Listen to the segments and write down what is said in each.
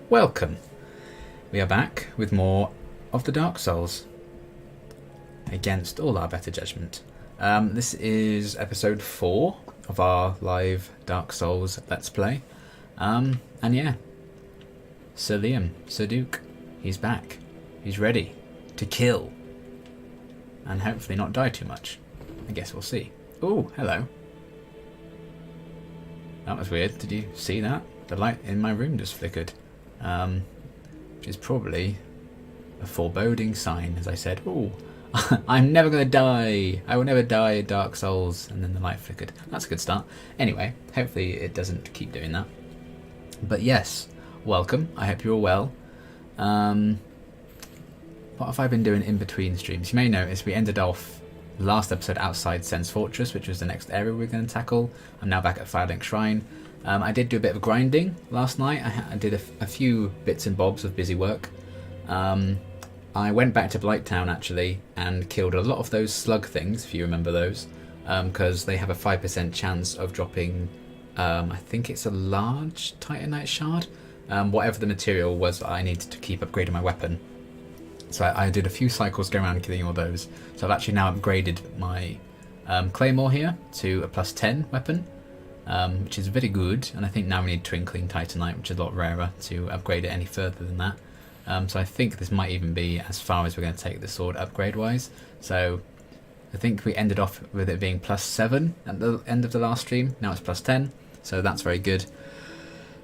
Welcome. We are back with more of the Dark Souls, against all our better judgment. This is episode 4 of our live Dark Souls Let's Play. And yeah, Sir Liam, Sir Duke, he's back. He's ready to kill. And hopefully not die too much. I guess we'll see. Oh, hello. That was weird. Did you see that? The light in my room just flickered. Which is probably a foreboding sign, as I said. Oh, I'm never going to die. I will never die in Dark Souls. And then the light flickered. That's a good start. Anyway, hopefully it doesn't keep doing that. But yes, welcome. I hope you're all well. What have I been doing in between streams? You may notice we ended off the last episode outside Sen's Fortress, which was the next area we we're going to tackle. I'm now back at Firelink Shrine. I did do a bit of grinding last night. I did a few bits and bobs of busy work. I went back to Blighttown actually and killed a lot of those slug things, if you remember those, because they have a 5% chance of dropping, I think it's a large Titanite shard, whatever the material was that I needed to keep upgrading my weapon. So I did a few cycles going around killing all those. So I've actually now upgraded my Claymore here to a +10 weapon. Which is very good, and I think now we need Twinkling Titanite, which is a lot rarer, to upgrade it any further than that. So I think this might even be as far as we're going to take the sword upgrade-wise. So I think we ended off with it being +7 at the end of the last stream. Now it's +10, so that's very good.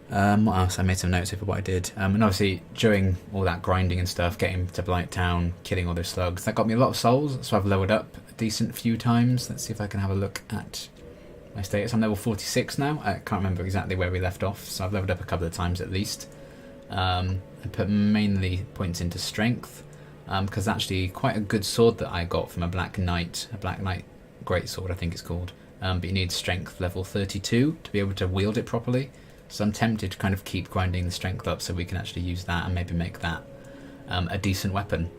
What else? I made some notes over what I did. And obviously, during all that grinding and stuff, getting to Blighttown, killing all those slugs, that got me a lot of souls, so I've leveled up a decent few times. Let's see if I can have a look at my status. I'm level 46 now. I can't remember exactly where we left off, so I've leveled up a couple of times at least. I put mainly points into strength, because actually quite a good sword that I got from a Black Knight Greatsword, I think it's called. But you need strength level 32 to be able to wield it properly. So I'm tempted to kind of keep grinding the strength up so we can actually use that and maybe make that a decent weapon.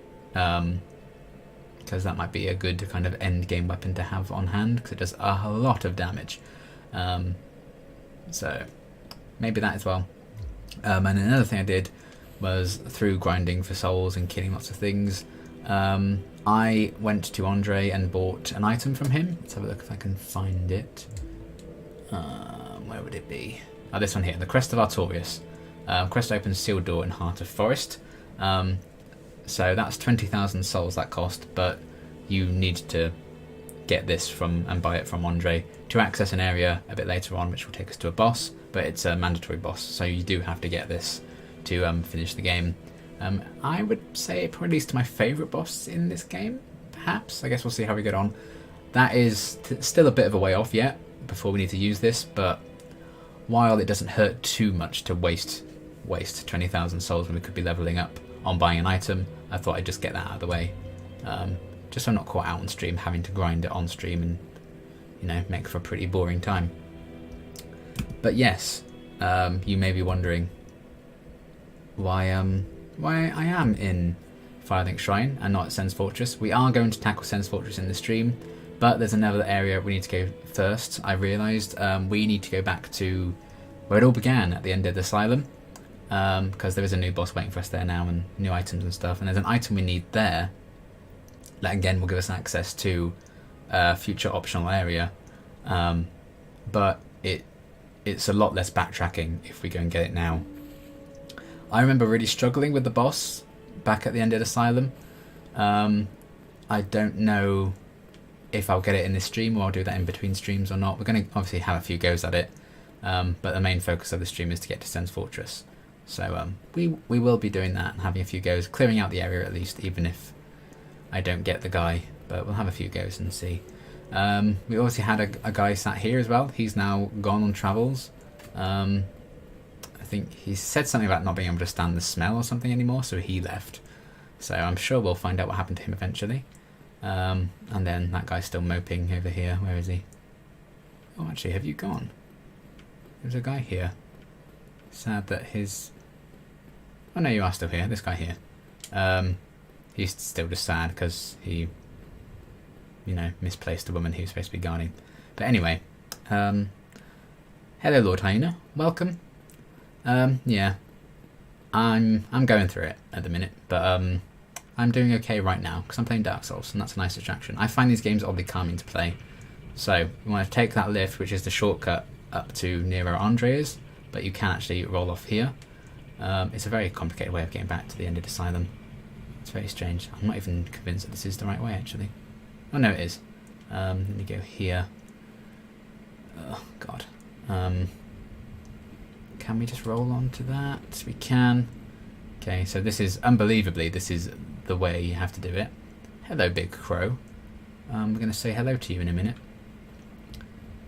Because that might be a good kind of end game weapon to have on hand, because it does a lot of damage. So maybe that as well. And another thing I did was, through grinding for souls and killing lots of things, I went to Andre and bought an item from him. Let's have a look if I can find it. Where would it be? Oh, this one here, the Crest of Artorias. Crest opens sealed door in Heart of Forest. So that's 20,000 souls that cost, but you need to get this from and buy it from Andre to access an area a bit later on, which will take us to a boss, but it's a mandatory boss, so you do have to get this to finish the game. I would say probably is my favourite boss in this game, perhaps. I guess we'll see how we get on. That is still a bit of a way off yet before we need to use this, but while it doesn't hurt too much to waste 20,000 souls when we could be levelling up on buying an item, I thought I'd just get that out of the way, just so I'm not caught out on stream having to grind it on stream and, you know, make for a pretty boring time. But yes, you may be wondering why I am in Firelink Shrine and not at Sen's Fortress. We are going to tackle Sen's Fortress in the stream, but there's another area we need to go first. I realised we need to go back to where it all began, at the Undead Asylum. Because there is a new boss waiting for us there now, and new items and stuff, and there's an item we need there that again will give us access to a future optional area, but it's a lot less backtracking if we go and get it now. I remember really struggling with the boss back at the Undead Asylum. I don't know if I'll get it in this stream or I'll do that in between streams or not. We're going to obviously have a few goes at it, but the main focus of the stream is to get to Sen's Fortress. So we will be doing that and having a few goes, clearing out the area at least, even if I don't get the guy, but we'll have a few goes and see. We also had a guy sat here as well. He's now gone on travels. I think he said something about not being able to stand the smell or something anymore, so he left. So I'm sure we'll find out what happened to him eventually. And then that guy's still moping over here. Where is he? Oh, actually, have you gone? There's a guy here. Sad that his... Oh no, you are still here. This guy here. He's still just sad because he, you know, misplaced a woman he was supposed to be guarding. But anyway, hello Lord Hyena, welcome. Yeah, I'm going through it at the minute, but I'm doing okay right now because I'm playing Dark Souls, and that's a nice distraction. I find these games oddly calming to play. So we want to take that lift, which is the shortcut up to near where Andre is, but you can actually roll off here. It's a very complicated way of getting back to the Undead Asylum. It's very strange. I'm not even convinced that this is the right way, actually. Oh no, it is. Let me go here. Oh god. Can we just roll on to that? We can. Okay, so this is, unbelievably, this is the way you have to do it. Hello, Big Crow. We're going to say hello to you in a minute.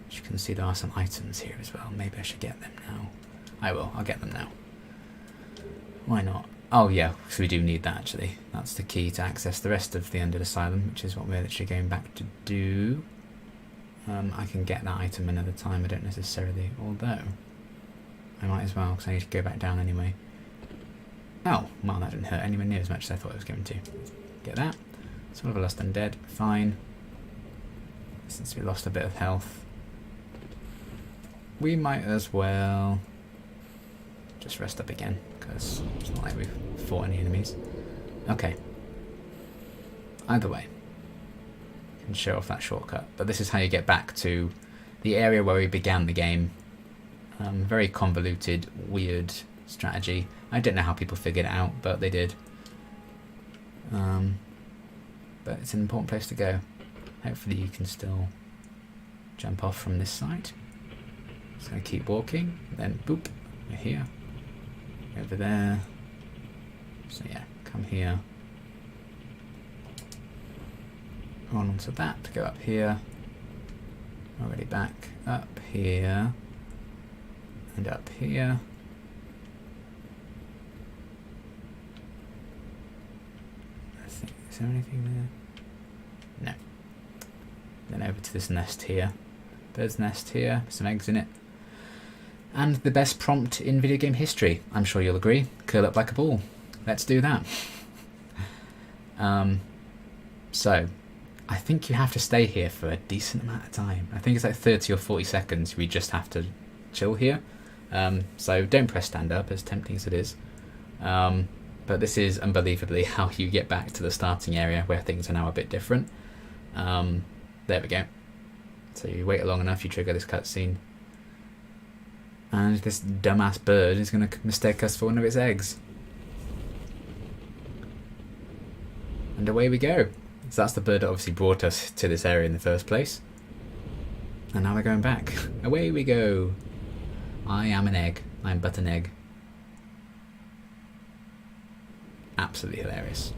As you can see, there are some items here as well. Maybe I should get them now. I will. I'll get them now. Why not? Oh yeah, because we do need that actually. That's the key to access the rest of the Undead Asylum, which is what we're literally going back to do. I can get that item another time. I don't necessarily, although I might as well, because I need to go back down anyway. Oh, well, that didn't hurt anywhere near as much as I thought it was going to. Get that. Sort of a lost undead. Fine. Since we lost a bit of health, we might as well just rest up again, because it's not like we've fought any enemies. Okay. Either way, you can show off that shortcut. But this is how you get back to the area where we began the game. Very convoluted, weird strategy. I don't know how people figured it out, but they did. But it's an important place to go. Hopefully you can still jump off from this side. Just going to keep walking, then boop, we're here. Over there. So yeah, come here. Run onto that, go up here. Already back up here. And up here. I think, is there anything there? No. Then over to this nest here. Bird's nest here, some eggs in it. And the best prompt in video game history, I'm sure you'll agree. Curl up like a ball. Let's do that. So, I think you have to stay here for a decent amount of time. I think it's like 30 or 40 seconds we just have to chill here. So don't press stand up, as tempting as it is. But this is unbelievably how you get back to the starting area where things are now a bit different. There we go. So you wait long enough, you trigger this cutscene. And this dumbass bird is going to mistake us for one of its eggs. And away we go. So that's the bird that obviously brought us to this area in the first place. And now we're going back. Away we go. I am an egg. I'm but an egg. Absolutely hilarious.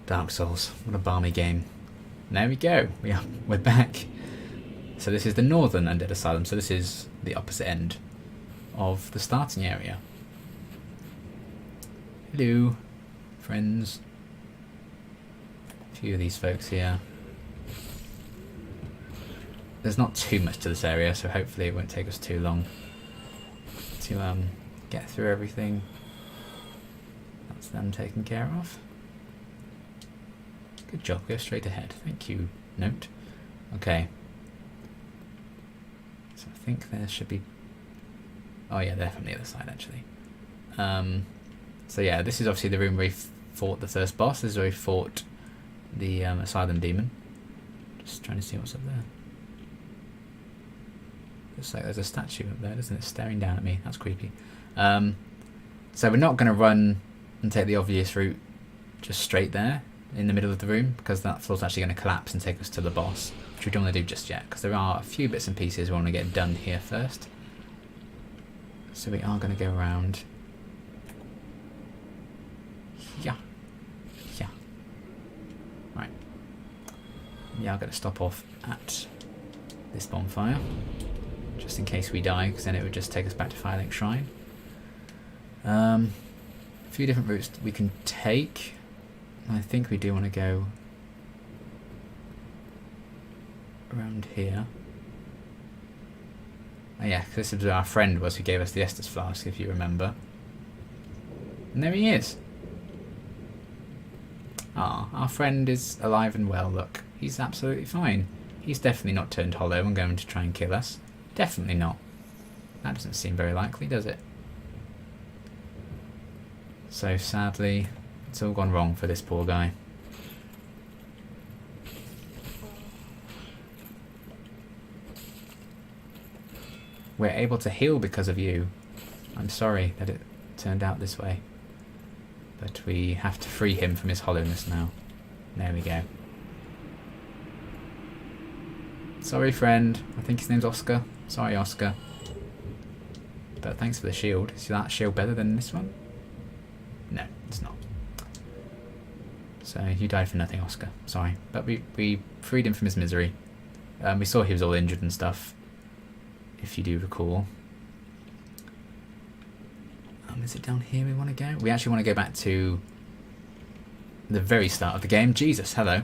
Dark Souls. What a balmy game. And there we go. We're back. So this is the northern Undead Asylum. So this is the opposite end of the starting area. Hello, friends. A few of these folks here. There's not too much to this area, so hopefully it won't take us too long to get through everything. That's them taken care of. Good job, go straight ahead. Thank you, note. Okay. So I think there should be... Oh yeah, they're from the other side actually. So yeah, this is obviously the room where we fought the first boss. This is where we fought the Asylum Demon. Just trying to see what's up there. Looks like there's a statue up there, doesn't it? Staring down at me. That's creepy. So we're not going to run and take the obvious route just straight there in the middle of the room, because that floor's actually going to collapse and take us to the boss, which we don't want to do just yet, because there are a few bits and pieces we want to get done here first. So we are going to go around. Yeah. Yeah. Right. Yeah, I'm going to stop off at this bonfire, just in case we die, because then it would just take us back to Firelink Shrine. A few different routes we can take. I think we do want to go around here. Oh yeah, this is where our friend was who gave us the Estus Flask, if you remember. And there he is. Ah, our friend is alive and well, look. He's absolutely fine. He's definitely not turned hollow and going to try and kill us. Definitely not. That doesn't seem very likely, does it? So sadly, it's all gone wrong for this poor guy. We're able to heal because of you. I'm sorry that it turned out this way. But we have to free him from his hollowness now. There we go. Sorry, friend. I think his name's Oscar. Sorry, Oscar. But thanks for the shield. Is that shield better than this one? No, it's not. So you died for nothing, Oscar. Sorry. But we freed him from his misery. We saw he was all injured and stuff, if you do recall. Is it down here we want to go? We actually want to go back to the very start of the game. Jesus, hello.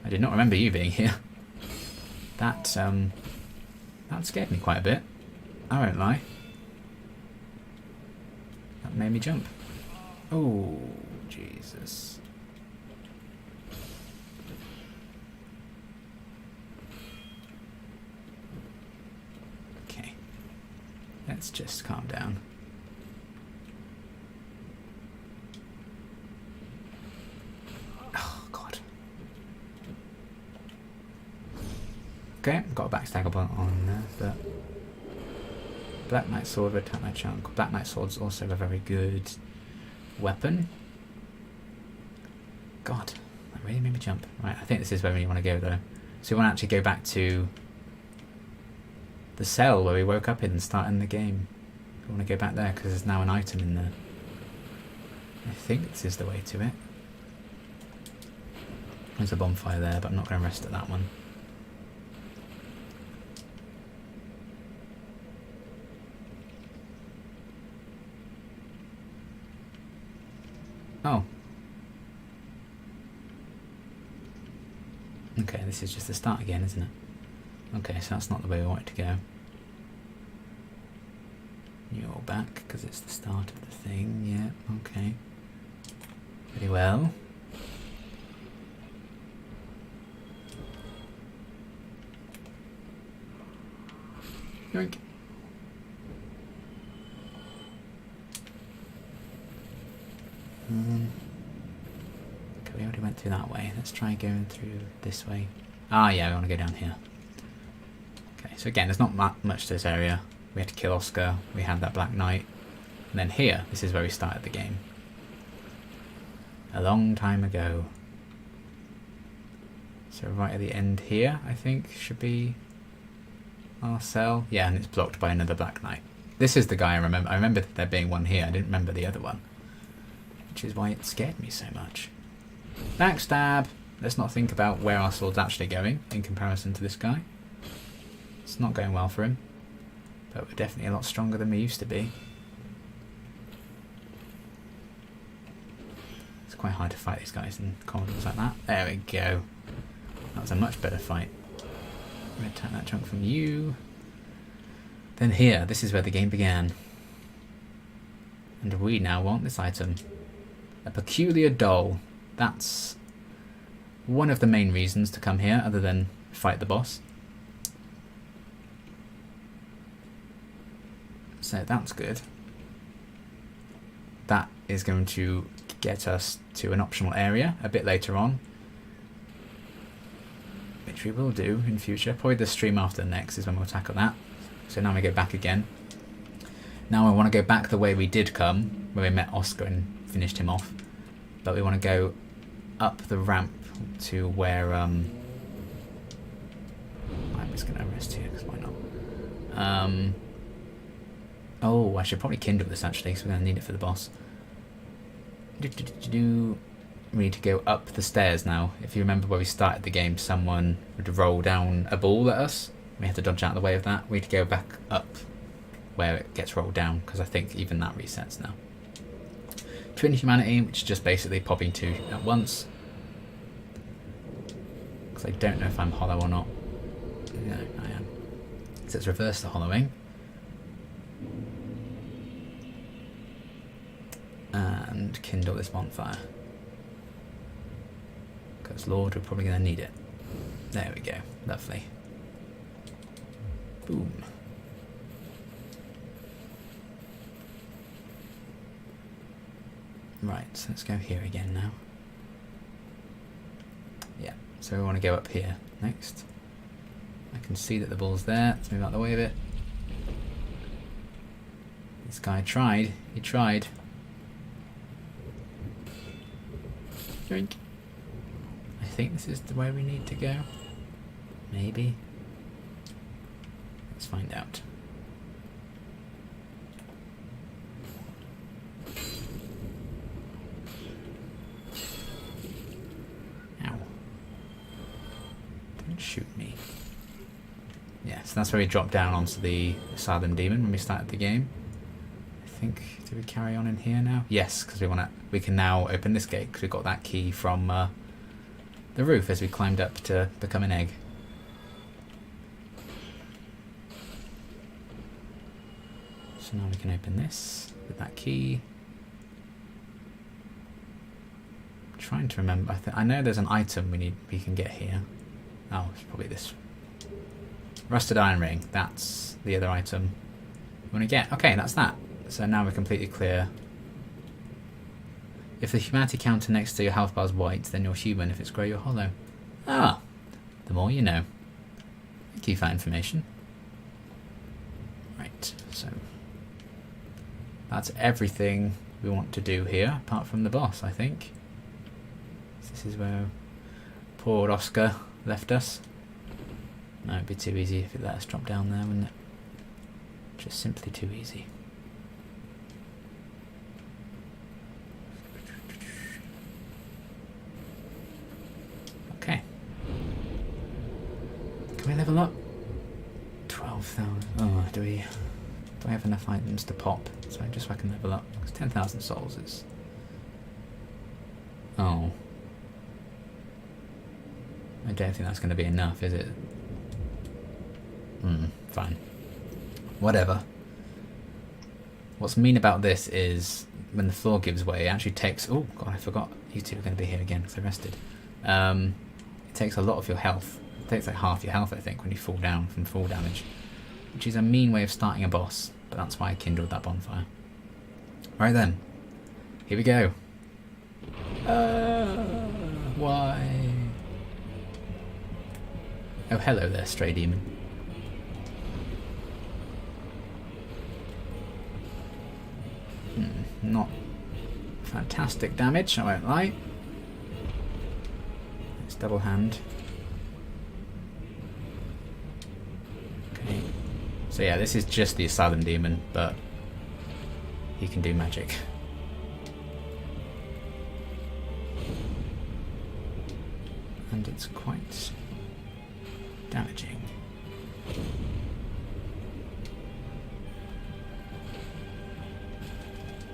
I did not remember you being here. That scared me quite a bit. I won't lie. That made me jump. Oh, Jesus. Okay. Let's just calm down. Oh, God. Okay, got a backstab on there, but Black Knight Sword will attack my chunk. Black Knight Sword's also a very good weapon. God, that really made me jump. Right, I think this is where we want to go though. So we want to actually go back to the cell where we woke up in starting the game. We want to go back there because there's now an item in there. I think this is the way to it. There's a bonfire there, but I'm not going to rest at that one. Oh. Okay, this is just the start again, isn't it? Okay, so that's not the way we want it to go. You're back, because it's the start of the thing, yeah, okay. Very well. Yoink. Okay, we already went through that way. Let's try going through this way. Ah, yeah, we want to go down here. Okay, so again, there's not much to this area. We had to kill Oscar. We had that Black Knight. And then here, this is where we started the game. A long time ago. So right at the end here, I think, should be our cell. Yeah, and it's blocked by another Black Knight. This is the guy I remember. I remember there being one here. I didn't remember the other one. Which is why it scared me so much. Backstab! Let's not think about where our sword's actually going in comparison to this guy. It's not going well for him. But we're definitely a lot stronger than we used to be. It's quite hard to fight these guys in corridors like that. There we go. That was a much better fight. I'm going to attack that chunk from you. Then here, this is where the game began. And we now want this item. A peculiar doll. That's one of the main reasons to come here, other than fight the boss. So that's good. That is going to get us to an optional area a bit later on, which we will do in future. Probably the stream after the next is when we'll tackle that. So now we go back again. Now I want to go back the way we did come, where we met Oscar and finished him off. But we want to go up the ramp to where... I'm just going to rest here, because why not? Oh, I should probably kindle this actually, because we're going to need it for the boss. We need to go up the stairs now. If you remember where we started the game, someone would roll down a ball at us. We had to dodge out of the way of that. We need to go back up where it gets rolled down, because I think even that resets now. Twin Humanity, which is just basically popping two at once. Because I don't know if I'm hollow or not. No, I am. So let's reverse the hollowing. And kindle this bonfire. Because Lord, we're probably going to need it. There we go. Lovely. Boom. Right, so let's go here again now. Yeah, so we want to go up here next. I can see that the ball's there. Let's move out the way of it. This guy tried. He tried. Drink. I think this is the way we need to go. Maybe. Let's find out. Ow. Don't shoot me. Yeah, so that's where we dropped down onto the Asylum Demon when we started the game. I think, do we carry on in here now? Yes, because we can now open this gate because we got that key from the roof as we climbed up to become an egg. So now we can open this with that key. I'm trying to remember. I know there's an item we can get here. Oh, it's probably this. Rusted iron ring. That's the other item we want to get. Okay, that's that. So now we're completely clear. If the humanity counter next to your health bar is white, then you're human. If it's grey, you're hollow. Ah, the more you know. Thank you for that information. Right, so that's everything we want to do here, apart from the boss, I think. This is where poor Oscar left us. No, it'd be too easy if it let us drop down there, wouldn't it? Just simply too easy. Okay. Can we level up? 12,000. Oh, do I have enough items to pop? So just so I can level up. Because 10,000 souls is... Oh. I don't think that's going to be enough, is it? Fine. Whatever. What's mean about this is when the floor gives way, it actually takes... Oh, God, I forgot. You two are going to be here again because I rested. It takes a lot of your health. It takes like half your health, I think, when you fall down from fall damage. Which is a mean way of starting a boss. But that's why I kindled that bonfire. Right then. Here we go. Why? Oh, hello there, stray demon. Not fantastic damage, I won't lie. It's double hand. Okay. So yeah, this is just the Asylum Demon, but he can do magic. And it's quite damaging.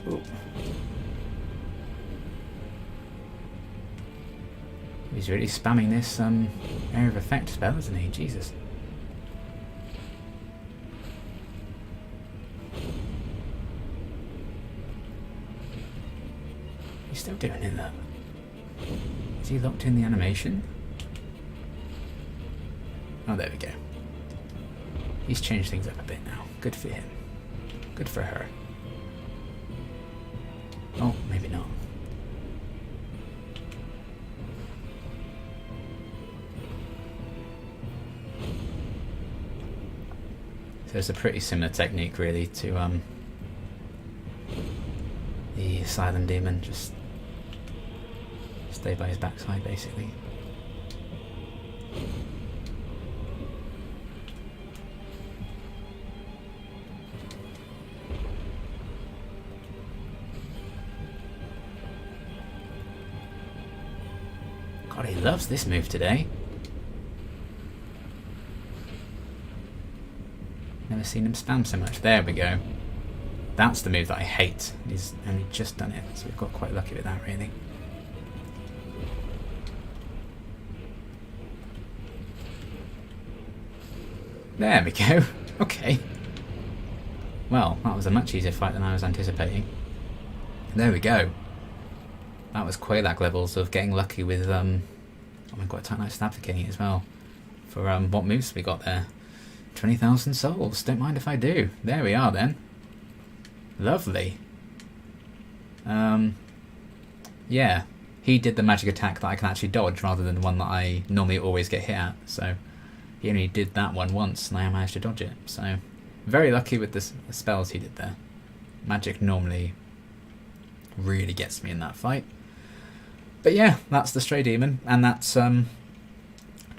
Ooh. He's really spamming this area of effect spell, isn't he? Jesus. He's still doing it though. Is he locked in the animation? Oh, there we go. He's changed things up a bit now. Good for him. Good for her. Oh, maybe not. So it's a pretty similar technique, really, to the Asylum Demon. Just stay by his backside, basically. God, he loves this move today. Never seen him spam so much. There we go. That's the move that I hate. He's only just done it, so we've got quite lucky with that, really. There we go. Okay. Well, that was a much easier fight than I was anticipating. There we go. That was Quelaag levels of getting lucky with, oh my god, Titanite Stab for getting it as well. For what moves we got there. 20,000 souls. Don't mind if I do. There we are then. Lovely. Yeah, he did the magic attack that I can actually dodge rather than the one that I normally always get hit at. So he only did that one once and I managed to dodge it. So very lucky with the spells he did there. Magic normally really gets me in that fight. But yeah, that's the Stray Demon, and that's the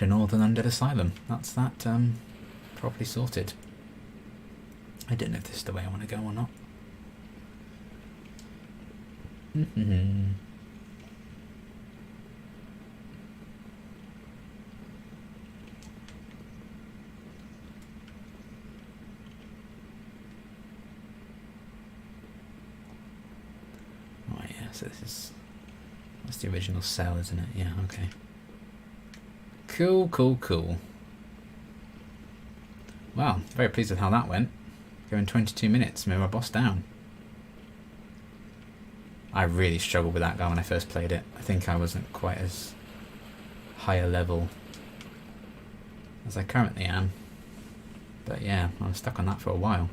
Northern Undead Asylum. That's that properly sorted. I don't know if this is the way I want to go or not. Oh yeah, so that's the original cell, isn't it? Yeah, okay. Cool, cool, cool. Wow, very pleased with how that went. Going 22 minutes, move our boss down. I really struggled with that guy when I first played it. I think I wasn't quite as high a level as I currently am. But yeah, I was stuck on that for a while.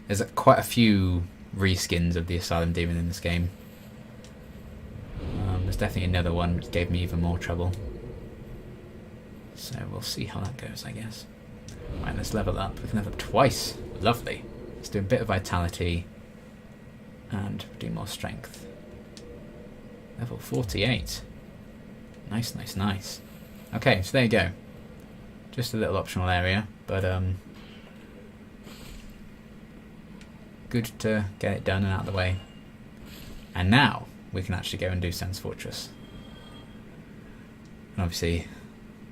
There's quite a few reskins of the Asylum Demon in this game. There's definitely another one which gave me even more trouble. So we'll see how that goes, I guess. Right, let's level up. We can level up twice. Lovely. Let's do a bit of vitality and do more strength. Level 48. Nice, nice, nice. Okay, so there you go. Just a little optional area, but good to get it done and out of the way. And now we can actually go and do Sen's Fortress. And obviously,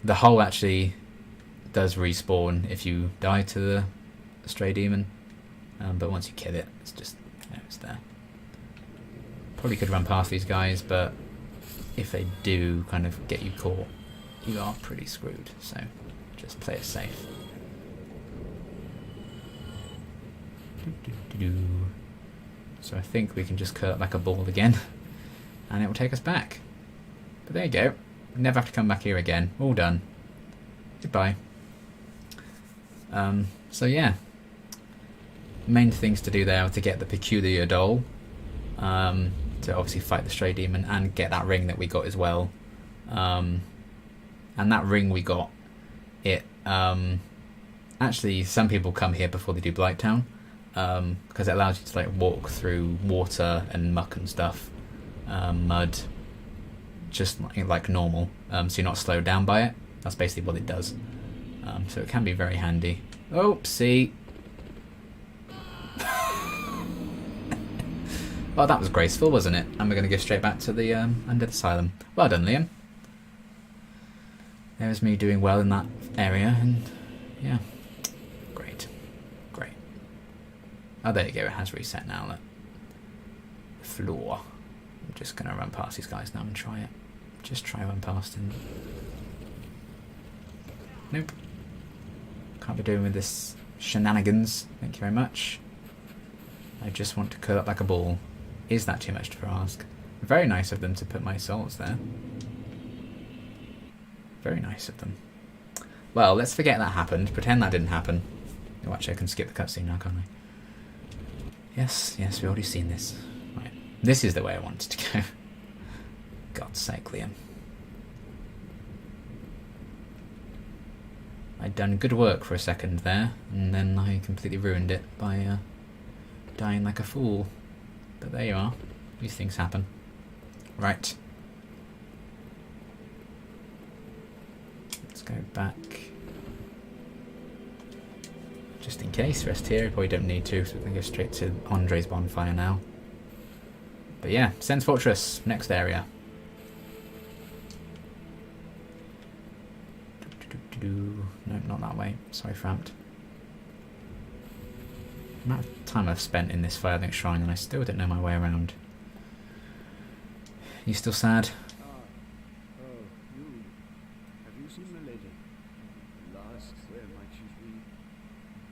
the hole actually does respawn if you die to the Stray Demon, but once you kill it, it's just, you know, it's there. Probably could run past these guys, but if they do kind of get you caught, you are pretty screwed, so just play it safe. So I think we can just curl it like a ball again, and it will take us back. But there you go. Never have to come back here again. All done. Goodbye. So yeah. Main things to do there are to get the Peculiar Doll, to obviously fight the Stray Demon, and get that ring that we got as well. And that ring we got, it actually some people come here before they do Blighttown, because it allows you to like walk through water and muck and stuff, mud, just like normal, so you're not slowed down by it. That's basically what it does. So it can be very handy. Oopsie. Well, that was graceful, wasn't it? And we're going to go straight back to the Undead Asylum. Well done, Liam. There's me doing well in that area, and yeah, great, great. Oh, there you go. It has reset now. Look. Floor. I'm just going to run past these guys now and try it. Just try run past him. Nope. Can't be doing with this shenanigans. Thank you very much. I just want to curl up like a ball. Is that too much to ask? Very nice of them to put my souls there. Very nice of them. Well, let's forget that happened. Pretend that didn't happen. Oh, actually, I can skip the cutscene now, can't I? Yes, yes, we've already seen this. Right. This is the way I wanted to go. God's sake, Liam. I'd done good work for a second there, and then I completely ruined it by dying like a fool. But there you are. These things happen. Right. Let's go back. Just in case, rest here. Probably don't need to, so we can go straight to Andre's bonfire now. But yeah, Sen's Fortress, next area. No, not that way. Sorry, Framped. The amount of time I've spent in this Firelink Shrine and I still don't know my way around. You still sad? You. Have you seen the lady? Last, where might she be?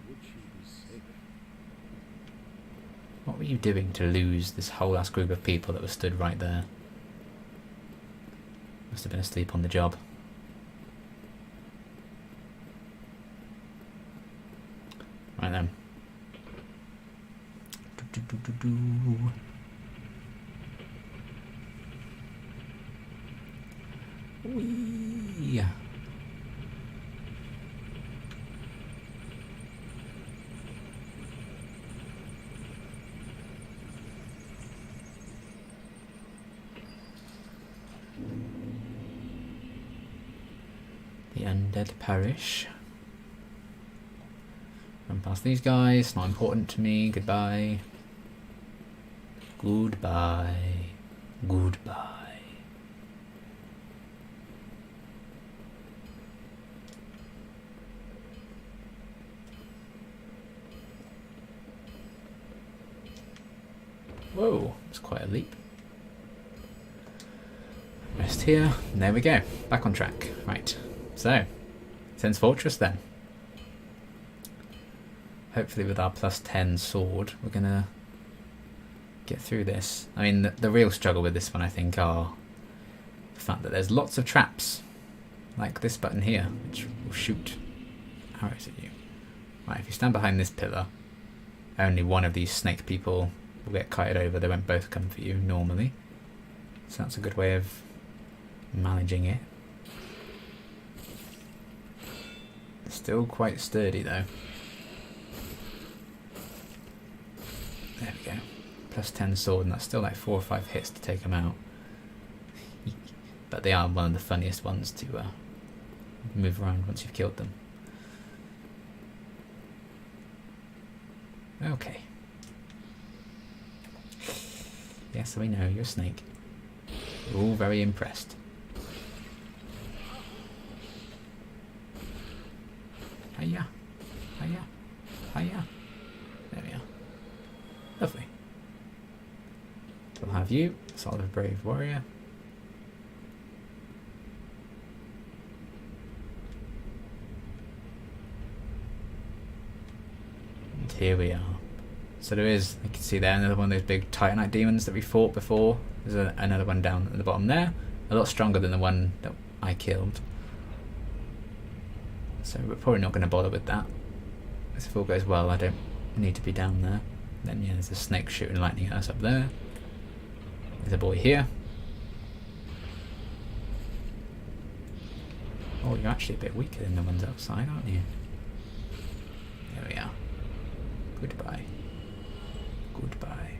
Would she be safe? What were you doing to lose this whole ass group of people that were stood right there? Must have been asleep on the job. Right then. Whee! The Undead Parish. Run past these guys, not important to me. Goodbye. Goodbye. Goodbye. Whoa, it's quite a leap. Rest here. And there we go. Back on track. Right. So, Sen's Fortress then. Hopefully with our +10 sword, we're going to get through this. I mean, the real struggle with this one, I think, are the fact that there's lots of traps. Like this button here, which will shoot arrows at you. Right, if you stand behind this pillar, only one of these snake people will get kited over. They won't both come for you normally. So that's a good way of managing it. Still quite sturdy though. There we go. +10 sword, and that's still like 4 or 5 hits to take them out. But they are one of the funniest ones to move around once you've killed them. Okay. Yes, we know, you're a snake. We're all very impressed. Hiya. Hiya. Hiya. There we are. Lovely. We'll have you, Soul of a Brave Warrior. And here we are. So there is, you can see there, another one of those big Titanite demons that we fought before. There's another one down at the bottom there. A lot stronger than the one that I killed. So we're probably not going to bother with that. If all goes well, I don't need to be down there. Then yeah, there's a snake shooting lightning at us up there. There's a boy here. Oh, you're actually a bit weaker than the ones outside, aren't you? There we are. Goodbye. Goodbye.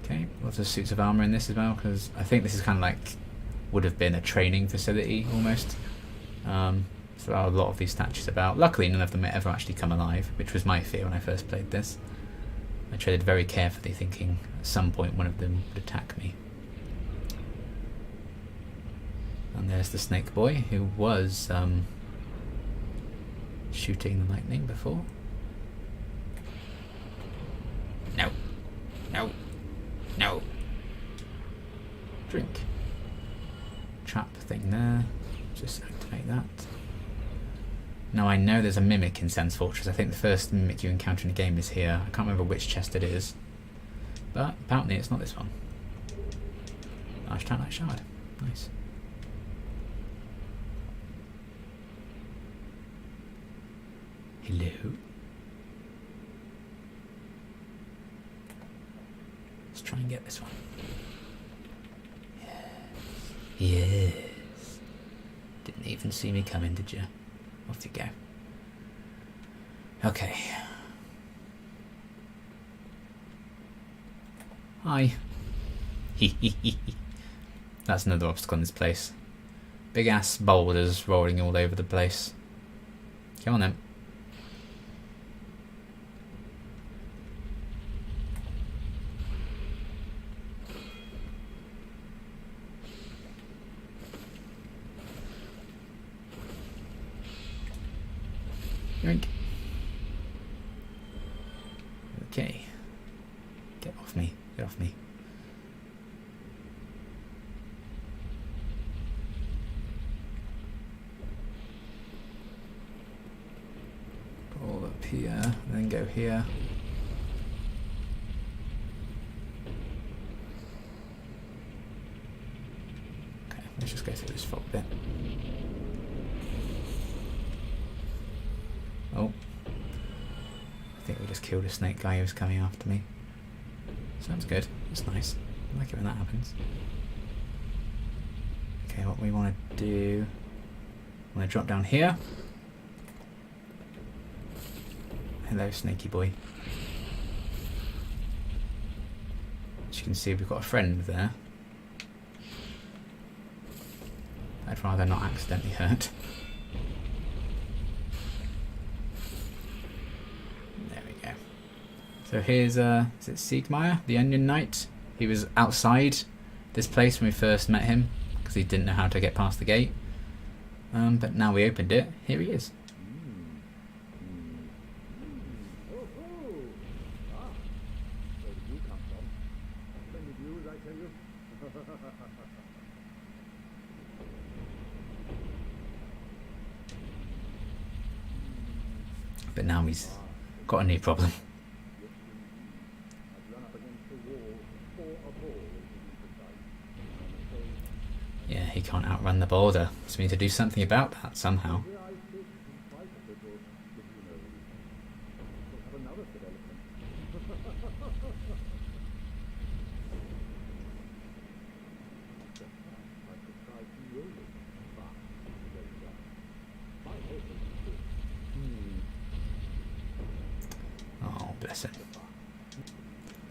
Okay, lots of suits of armour in this as well, because I think this is kind of like, would have been a training facility almost. So there are a lot of these statues about. Luckily none of them ever actually come alive, which was my fear when I first played this. I treaded very carefully, thinking at some point one of them would attack me. And there's the snake boy, who was shooting the lightning before. No. No. No. Drink. Trap thing there. Just activate that. Now I know there's a mimic in Sen's Fortress. I think the first mimic you encounter in the game is here. I can't remember which chest it is. But apparently it's not this one. Large Titanite Shard. Nice. Hello? Let's try and get this one. Yes. Yes. Didn't even see me coming, did you? Off you go. Okay. Hi. That's another obstacle in this place. Big ass boulders rolling all over the place. Come on then. Yoink. Okay. Get off me. Get off me. All up here, then go here. Okay, let's just go through this fog bit. Oh, I think we just killed a snake guy who was coming after me. Sounds good. That's nice. I like it when that happens. Okay, what we want to do... I want to drop down here. Hello, snaky boy. As you can see, we've got a friend there. I'd rather not accidentally hurt. There we go. So here's, is it Siegmeyer, the Onion Knight? He was outside this place when we first met him, because he didn't know how to get past the gate. But now we opened it, here he is. Where did you come from? Splendid news, I tell you. But now he's got a new problem. I've run up against the wall for a ball, Yeah, he can't outrun the boulder, so we need to do something about that somehow. here I sit in spite of it, or did you know? We'll have another development. I could try to roll it, but very well. My hope is good. Oh, bless him.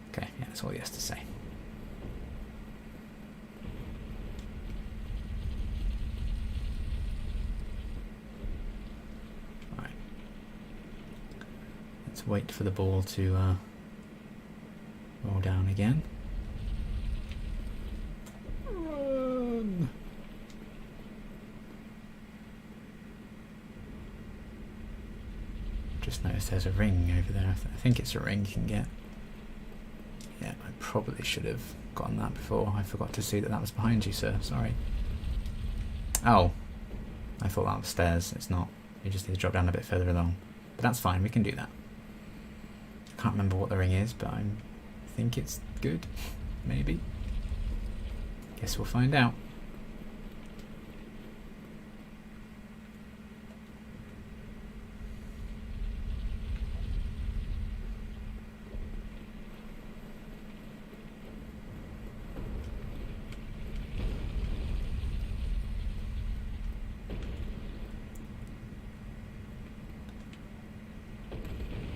Okay, yeah, that's all he has to say. Right. Let's wait for the ball to roll down again. Run! Just noticed there's a ring over there. I think it's a ring you can get. Yeah, I probably should have gotten that before. I forgot to see that that was behind you, sir. Sorry. Oh. I thought that was stairs. It's not. You just need to drop down a bit further along. But that's fine. We can do that. I can't remember what the ring is, but I think it's good. Maybe. Guess we'll find out.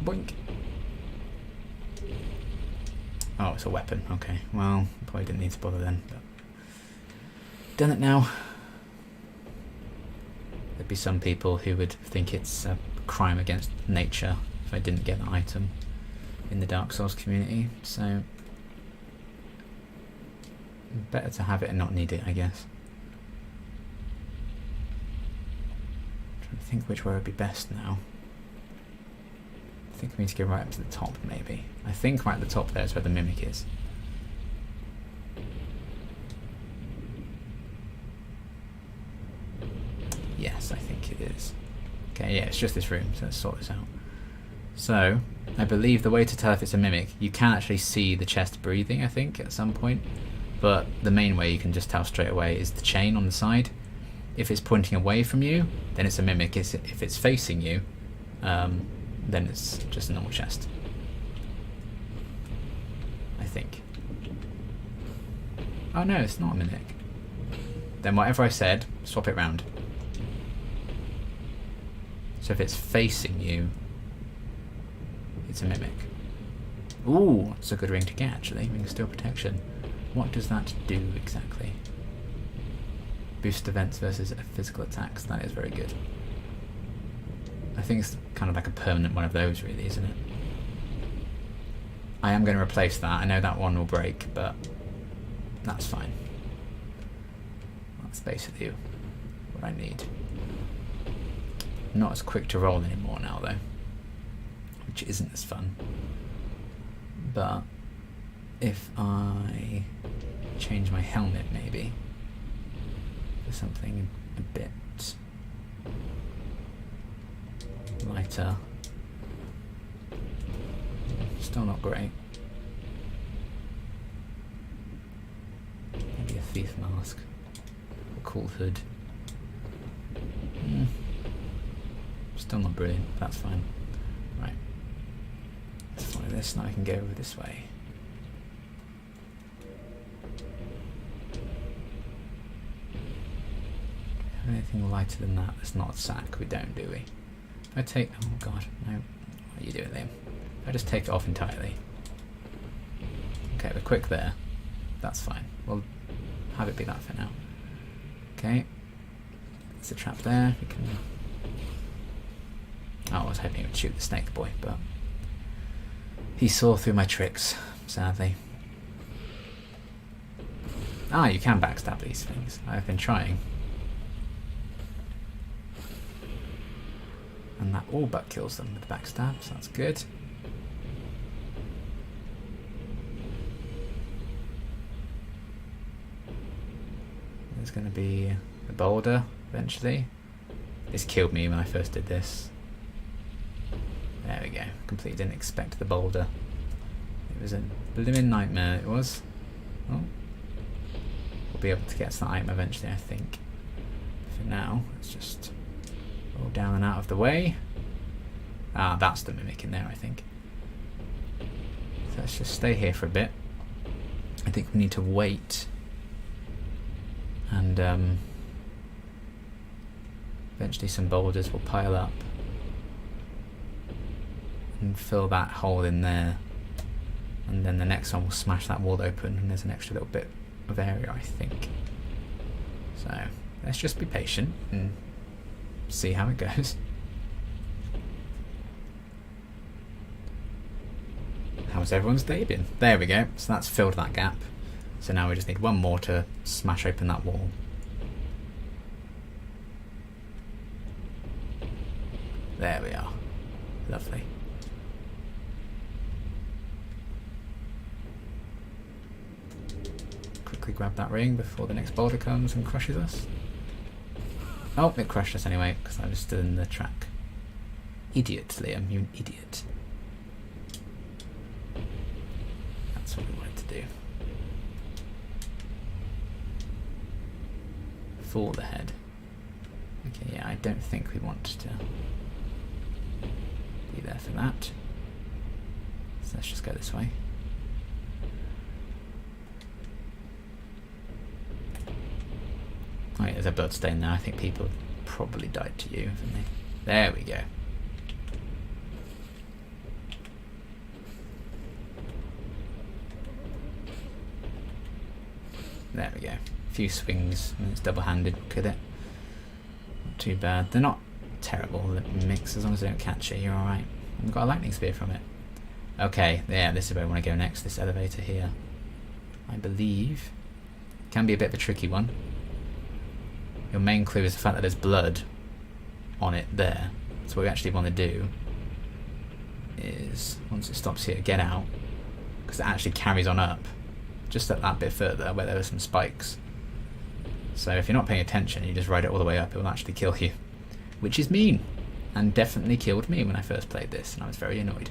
Boink. Oh, it's a weapon. Okay. Well, probably didn't need to bother then. But done it now. There'd be some people who would think it's a crime against nature if I didn't get the item in the Dark Souls community. So better to have it and not need it, I guess. Trying to think which way would be best now. I think we need to go right up to the top, maybe. I think right at the top there is where the mimic is. Yes, I think it is. Okay, yeah, it's just this room, so let's sort this out. So, I believe the way to tell if it's a mimic, you can actually see the chest breathing, I think, at some point. But the main way you can just tell straight away is the chain on the side. If it's pointing away from you, then it's a mimic. If it's facing you, then it's just a normal chest. I think. Oh no, it's not a mimic. Then whatever I said, swap it round. So if it's facing you, it's a mimic. Ooh, that's a good ring to get actually. Ring of Steel Protection. What does that do exactly? Boost events versus physical attacks. That is very good. I think it's kind of like a permanent one of those really, isn't it? I am going to replace that. I know that one will break, but that's fine. That's basically what I need. Not as quick to roll anymore now though, which isn't as fun. But if I change my helmet maybe for something a bit lighter. Still not great. Maybe a thief mask. A cool hood. Still not brilliant. That's fine. Right. Let's follow this. Now I can go over this way. tighter than that. That's not a sack. We don't, do we? If I take... Oh, God. No. What are you doing, Liam? If I just take it off entirely. Okay, we're quick there. That's fine. We'll have it be that for now. Okay. There's a trap there. We can... Oh, I was hoping it would shoot the snake boy, but... He saw through my tricks, sadly. Ah, you can backstab these things. I've been trying. And that all but kills them with backstab, so that's good. There's going to be a boulder eventually. This killed me when I first did this. There we go. Completely didn't expect the boulder. It was a blooming nightmare, it was. Oh. We'll be able to get to that item eventually, I think. For now, let's just roll down and out of the way. Ah, that's the mimic in there, I think. So let's just stay here for a bit. I think we need to wait. And eventually some boulders will pile up. And fill that hole in there. And then the next one will smash that wall open and there's an extra little bit of area, I think. So let's just be patient and see how it goes. How's everyone's day been? There we go. So that's filled that gap. So now we just need one more to smash open that wall. There we are. Lovely. Quickly grab that ring before the next boulder comes and crushes us. Oh, it crushed us anyway, because I was still in the track. Idiot, Liam, you an idiot. That's what we wanted to do. For the head. Okay, yeah, I don't think we want to be there for that. So let's just go this way. Oh yeah, there's a blood stain there. I think people probably died to you, haven't they? There we go. There we go. A few swings and it's double-handed. Could it? Not too bad. They're not terrible, the mix, as long as they don't catch it, you're alright. I've got a lightning spear from it. Okay, yeah, this is where I want to go next, this elevator here. I believe. Can be a bit of a tricky one. Your main clue is the fact that there's blood on it there. So what we actually want to do is, once it stops here, get out. Because it actually carries on up. Just at that bit further where there are some spikes. So if you're not paying attention, you just ride it all the way up, it will actually kill you. Which is mean. And definitely killed me when I first played this, and I was very annoyed.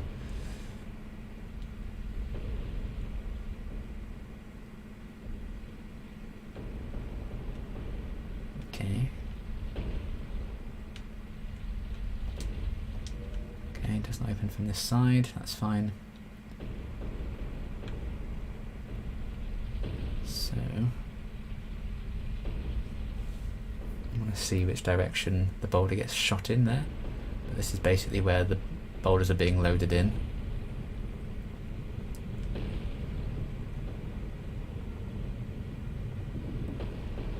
Okay. Okay, it doesn't open from this side, that's fine. So I want to see which direction the boulder gets shot in there. But this is basically where the boulders are being loaded in.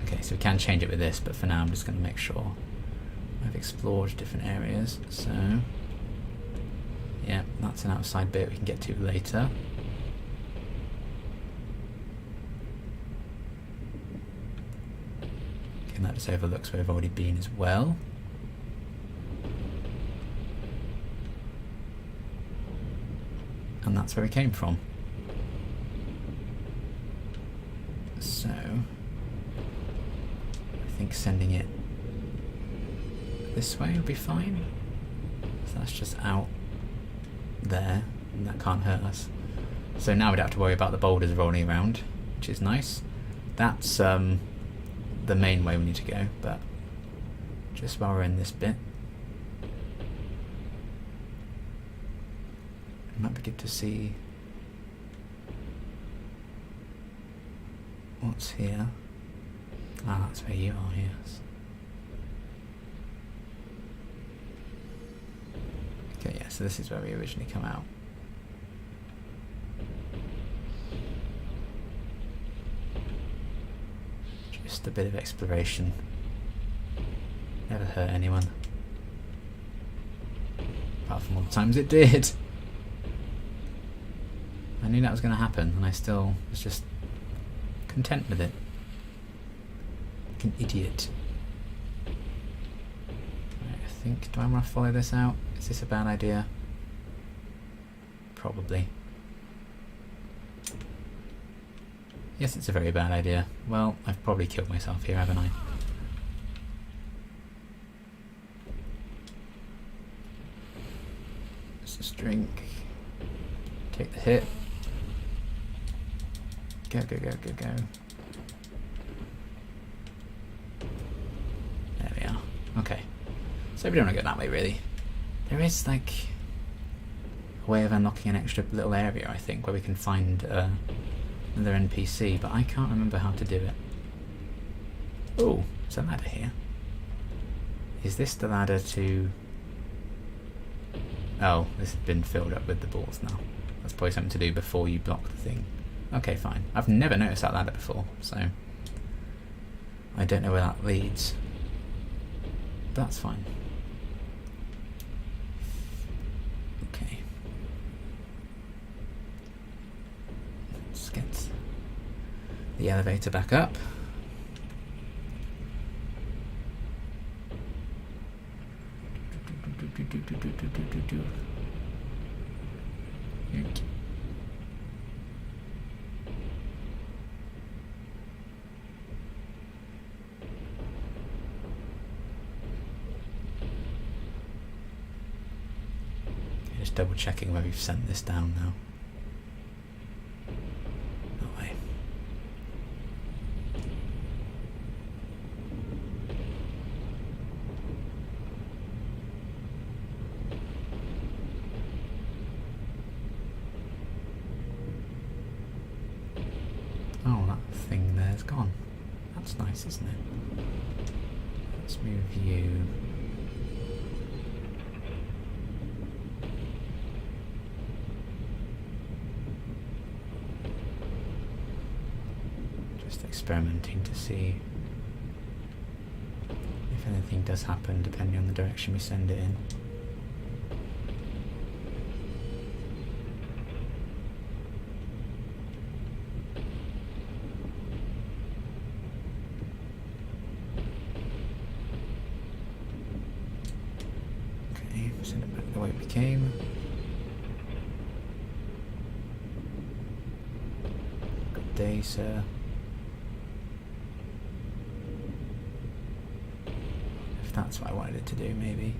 Okay, so we can change it with this, but for now I'm just going to make sure I've explored different areas. So yeah, that's an outside bit we can get to later. And that just overlooks where we've already been as well. And that's where we came from. So I think sending it this way will be fine. So that's just out there, and that can't hurt us. So now we don't have to worry about the boulders rolling around, which is nice. That's the main way we need to go, but just while we're in this bit, it might be good to see what's here. Ah, that's where you are, yes. so this is where we originally come out. Just a bit of exploration. Never hurt anyone. Apart from all the times it did. I knew that was going to happen, and I still was just content with it. Like an idiot. Right, I think, do I want to follow this out? Is this a bad idea? Probably. Yes, it's a very bad idea. Well, I've probably killed myself here, haven't I? Let's just drink. Take the hit. Go, go, go, go, go. There we are. Okay. So we don't want to go that way, really. There is, like, a way of unlocking an extra little area, I think, where we can find another NPC, but I can't remember how to do it. Oh, there's a ladder here. Is this the ladder to... Oh, this has been filled up with the balls now. That's probably something to do before you block the thing. Okay, fine. I've never noticed that ladder before, so I don't know where that leads. But that's fine. Okay. Let's get the elevator back up. Just double checking where we've sent this down now. That way. Oh, that thing there's gone. That's nice, isn't it? Let's move you. Experimenting to see if anything does happen depending on the direction we send it in. Okay, send it back the way we came. Good day, sir. That's what I wanted it to do, maybe.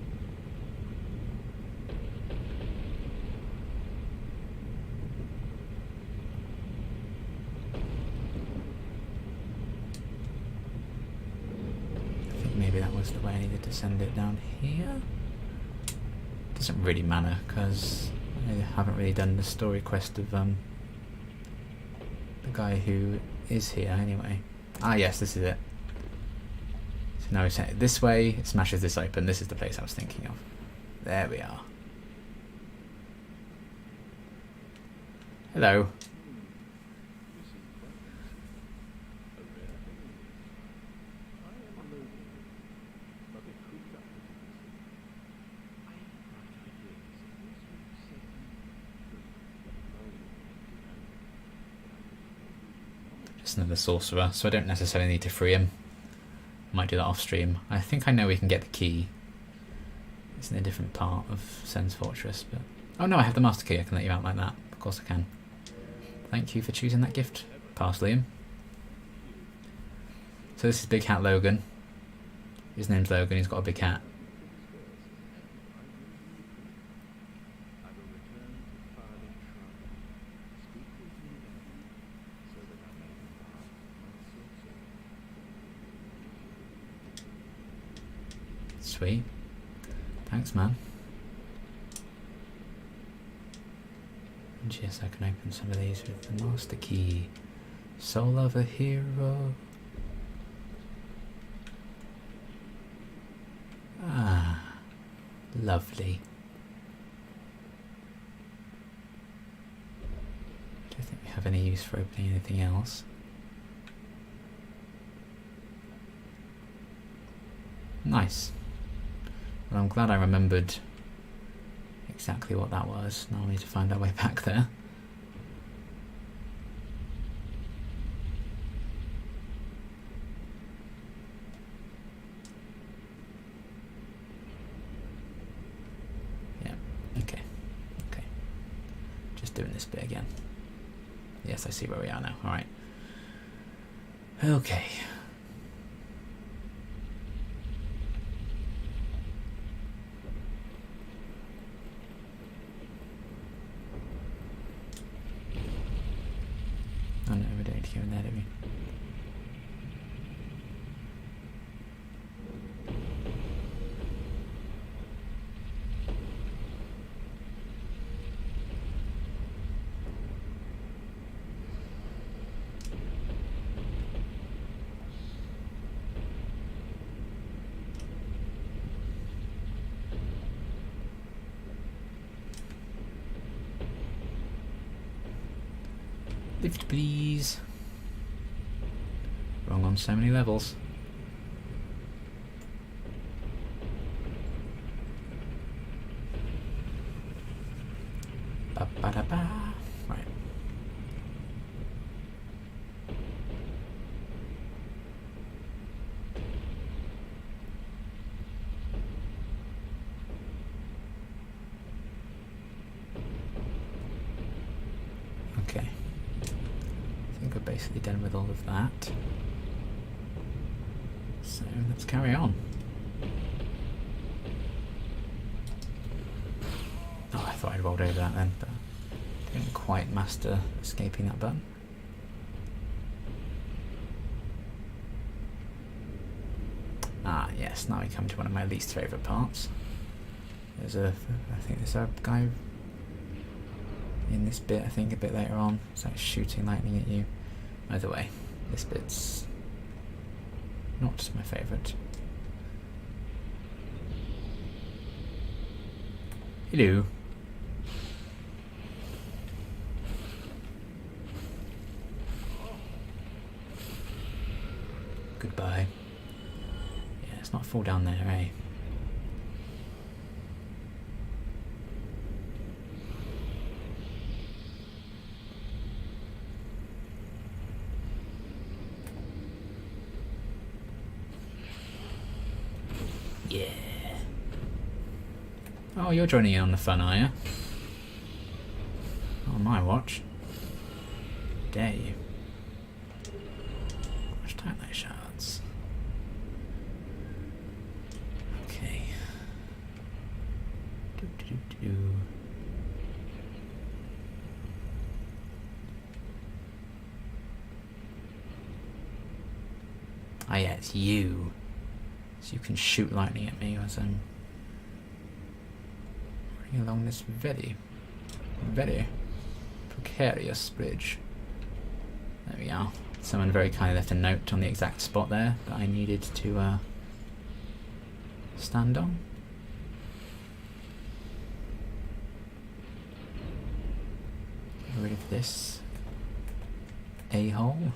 I think maybe that was the way I needed to send it down here. Doesn't really matter, because I haven't really done the story quest of the guy who is here anyway. Ah yes, this is it. So now we send it this way, it smashes this open. This is the place I was thinking of. There we are. Hello. Just another sorcerer, so I don't necessarily need to free him. Might do that off stream. I think I know we can get the key. It's in a different part of Sen's Fortress, but... Oh no, I have the master key, I can let you out like that. Of course I can. Thank you for choosing that gift, Pass Liam. So this is Big Hat Logan. His name's Logan, he's got a big hat. Sweet. Thanks, man. And yes, I can open some of these with the master key. Soul of a hero. Ah, lovely. have any use for opening anything else. Nice. Well, I'm glad I remembered exactly what that was. Now we need to find our way back there. Doing this bit again. Yes, I see where we are now. Alright. Okay. Oh no, we don't need to go in there, do we? Lift, please. Wrong on so many levels. Ba ba da ba. Right. Okay. I think we're basically done with all of that. So let's carry on. Oh, I thought I'd rolled over that then, but didn't quite master escaping that button. Ah, yes, now we come to one of my least favourite parts. I think there's a guy in this bit, I think a bit later on. It's like shooting lightning at you. Either way, this bit's not my favourite. Hello. Goodbye. Yeah, let's not fall down there, eh? Yeah. Oh, you're joining in on the fun, are you? On my watch. Dare you? Watch titanite shards. Okay. Do. Ah, yeah, it's you. So you can shoot lightning at me as I'm running along this very precarious bridge. There we are. Someone very kindly left a note on the exact spot there that I needed to stand on. Get rid of this a-hole.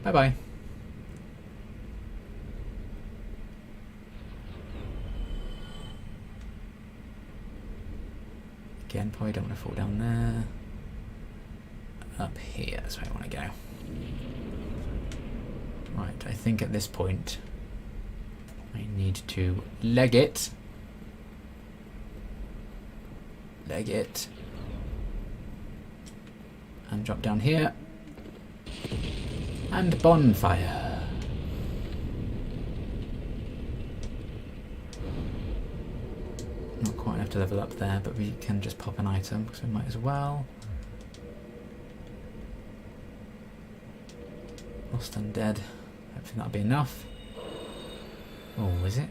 Bye-bye. Again, probably don't want to fall down there. Up here, that's where I want to go. Right, I think at this point I need to leg it. Leg it. And drop down here. And bonfire. Not quite enough to level up there, but we can just pop an item because we might as well. Lost Undead. Hopefully that'll be enough. Oh, is it?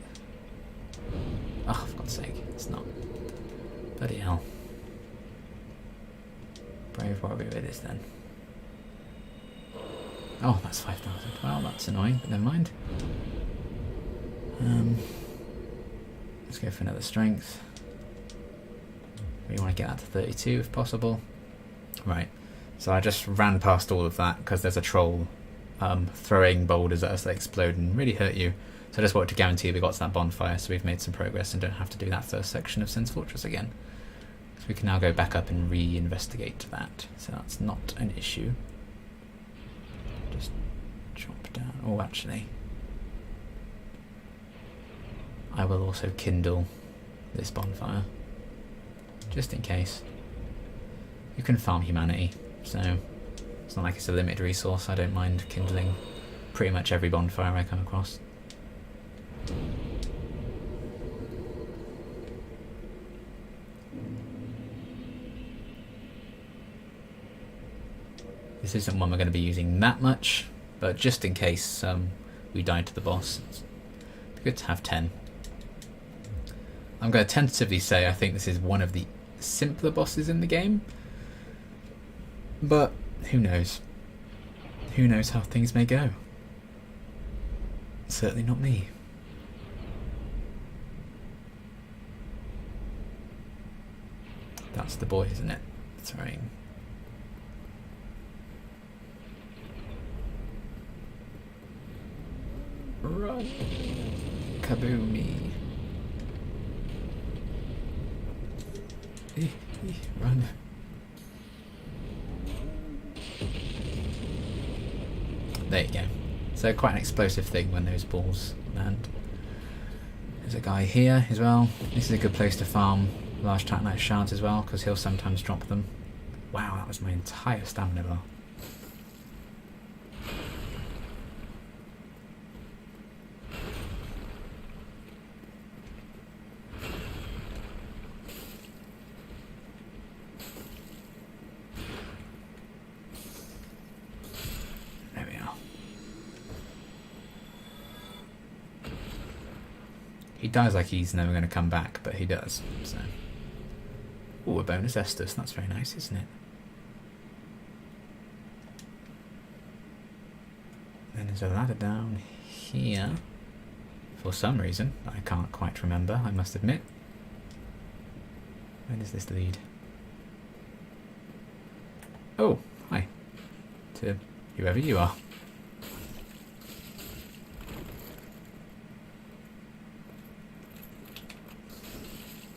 Oh, for God's sake, it's not. Bloody hell. Brave warrior it is then. Oh, that's 5,000. Well, that's annoying, but never mind. Let's go for another strength. We want to get that to 32 if possible. Right, so I just ran past all of that because there's a troll throwing boulders at us that explode and really hurt you. So I just wanted to guarantee we got to that bonfire, so we've made some progress and don't have to do that first section of Sen's Fortress again. So we can now go back up and re-investigate that. So that's not an issue. Just chop down. Oh, actually, I will also kindle this bonfire, just in case. You can farm humanity, so it's not like it's a limited resource. I don't mind kindling pretty much every bonfire I come across. This isn't one we're going to be using that much, but just in case we die to the boss, it's good to have 10. I'm going to tentatively say I think this is one of the simpler bosses in the game, but who knows? Who knows how things may go? Certainly not me. That's the boy, isn't it? Throwing. Run! Kaboomy! Run! There you go. So quite an explosive thing when those balls land. There's a guy here as well. This is a good place to farm large Titanite shards as well, because he'll sometimes drop them. Wow, that was my entire stamina bar. There we are. He dies like he's never going to come back, but he does, so... Ooh, a bonus Estus, that's very nice, isn't it? Then there's a ladder down here. For some reason, I can't quite remember, I must admit. Where does this lead? Oh, hi. To whoever you are.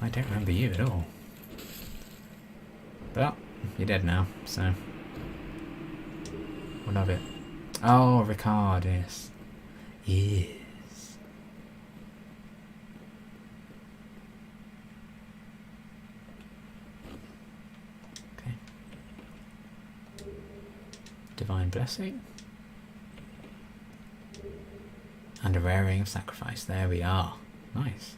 I don't remember you at all. But you're dead now, so we'll love it. Oh, Ricard, yes. Yes. Okay. Divine Blessing. And a rare ring of sacrifice. There we are. Nice.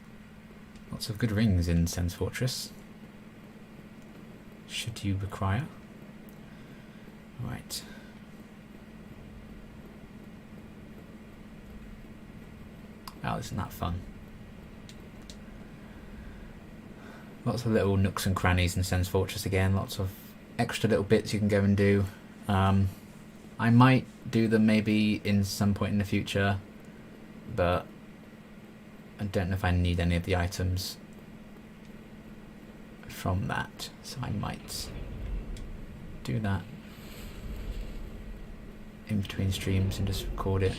Lots of good rings in Sen's Fortress. Should you require. Right. Oh, isn't that fun? Lots of little nooks and crannies in Sen's Fortress again. Lots of extra little bits you can go and do. I might do them maybe in some point in the future, but I don't know if I need any of the items from that, so I might do that in between streams and just record it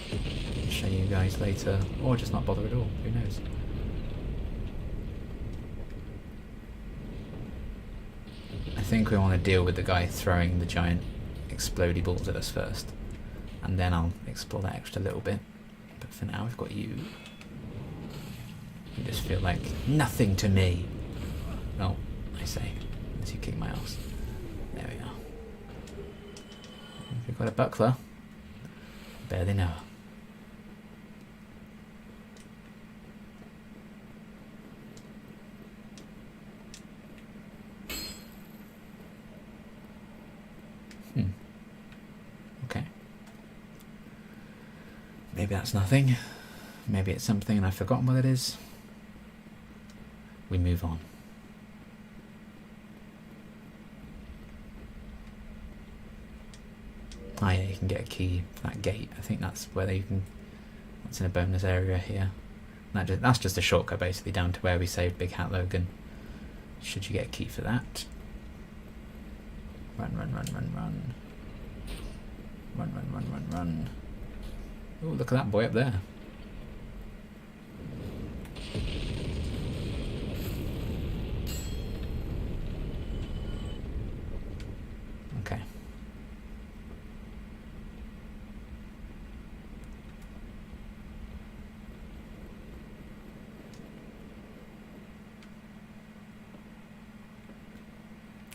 and show you guys later, or just not bother at all, who knows. I think we want to deal with the guy throwing the giant explodey balls at us first, and then I'll explore that extra little bit, but for now we've got you. You just feel like nothing to me. Well, I say, as you kick my ass. There we are. If you've got a buckler, barely know. Okay. Maybe that's nothing. Maybe it's something and I've forgotten what it is. We move on. Oh yeah, you can get a key for that gate. I think that's where you can... That's in a bonus area here. That's just a shortcut basically down to where we saved Big Hat Logan. Should you get a key for that? Run, run, run, run, run. Run, run, run, run, run. Oh, look at that boy up there. Okay.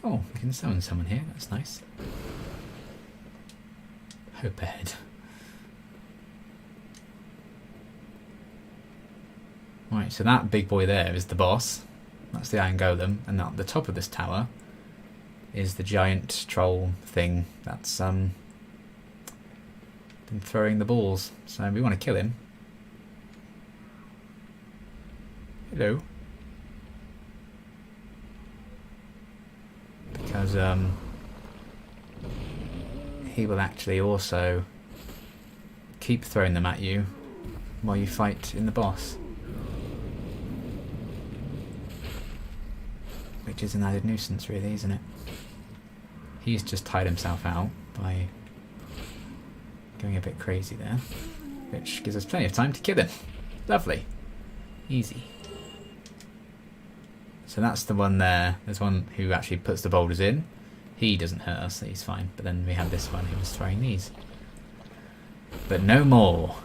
Oh, we can summon someone here. That's nice. Hope ahead. Right, so that big boy there is the boss. That's the Iron Golem, and at the top of this tower is the giant troll thing that's been throwing the balls. So we want to kill him. Hello. Because he will actually also keep throwing them at you while you fight in the boss. Which is an added nuisance really, isn't it? He's just tied himself out by going a bit crazy there. Which gives us plenty of time to kill him. Lovely. Easy. So that's the one there. There's one who actually puts the boulders in. He doesn't hurt us, so he's fine. But then we have this one who was throwing these. But no more.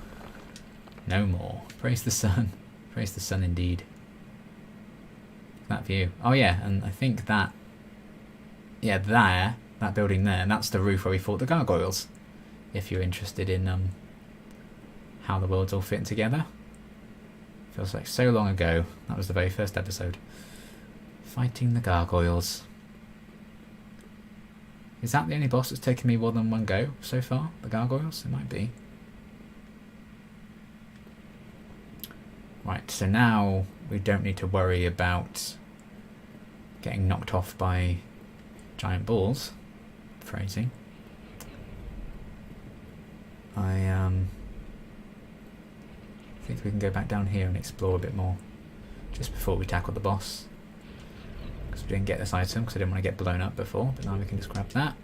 No more. Praise the sun. Praise the sun indeed. That view. Oh yeah, and I think that... Yeah, there. That building there. And that's the roof where we fought the gargoyles. If you're interested in how the worlds all fit together. Feels like so long ago. That was the very first episode. Fighting the gargoyles. Is that the only boss that's taken me more than one go so far? The gargoyles? It might be. Right, so now we don't need to worry about getting knocked off by giant balls. Phrasing. I think we can go back down here and explore a bit more. Just before we tackle the boss. Because we didn't get this item because I didn't want to get blown up before, but now we can just grab that.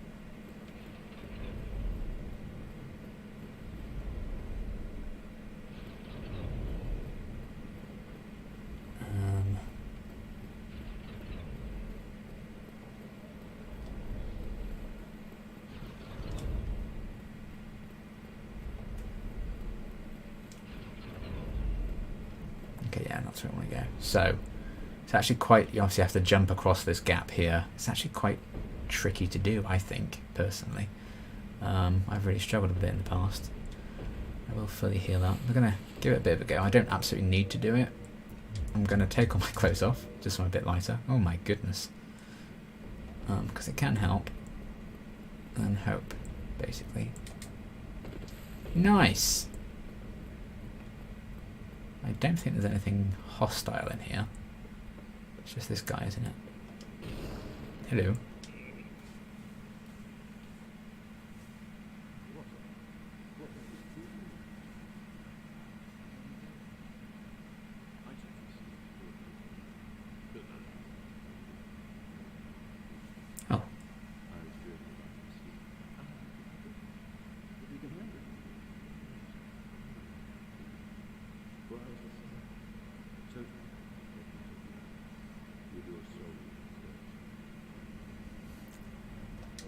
Okay, yeah, that's where I want to go. So, it's actually quite, you obviously have to jump across this gap here. It's actually quite tricky to do, I think, personally. I've really struggled with it in the past. I will fully heal up. We're going to give it a bit of a go. I don't absolutely need to do it. I'm going to take all my clothes off, just so I'm a bit lighter. Oh my goodness. Because it can help. And hope, basically. Nice! I don't think there's anything hostile in here. It's just this guy, isn't it? Hello. Oh.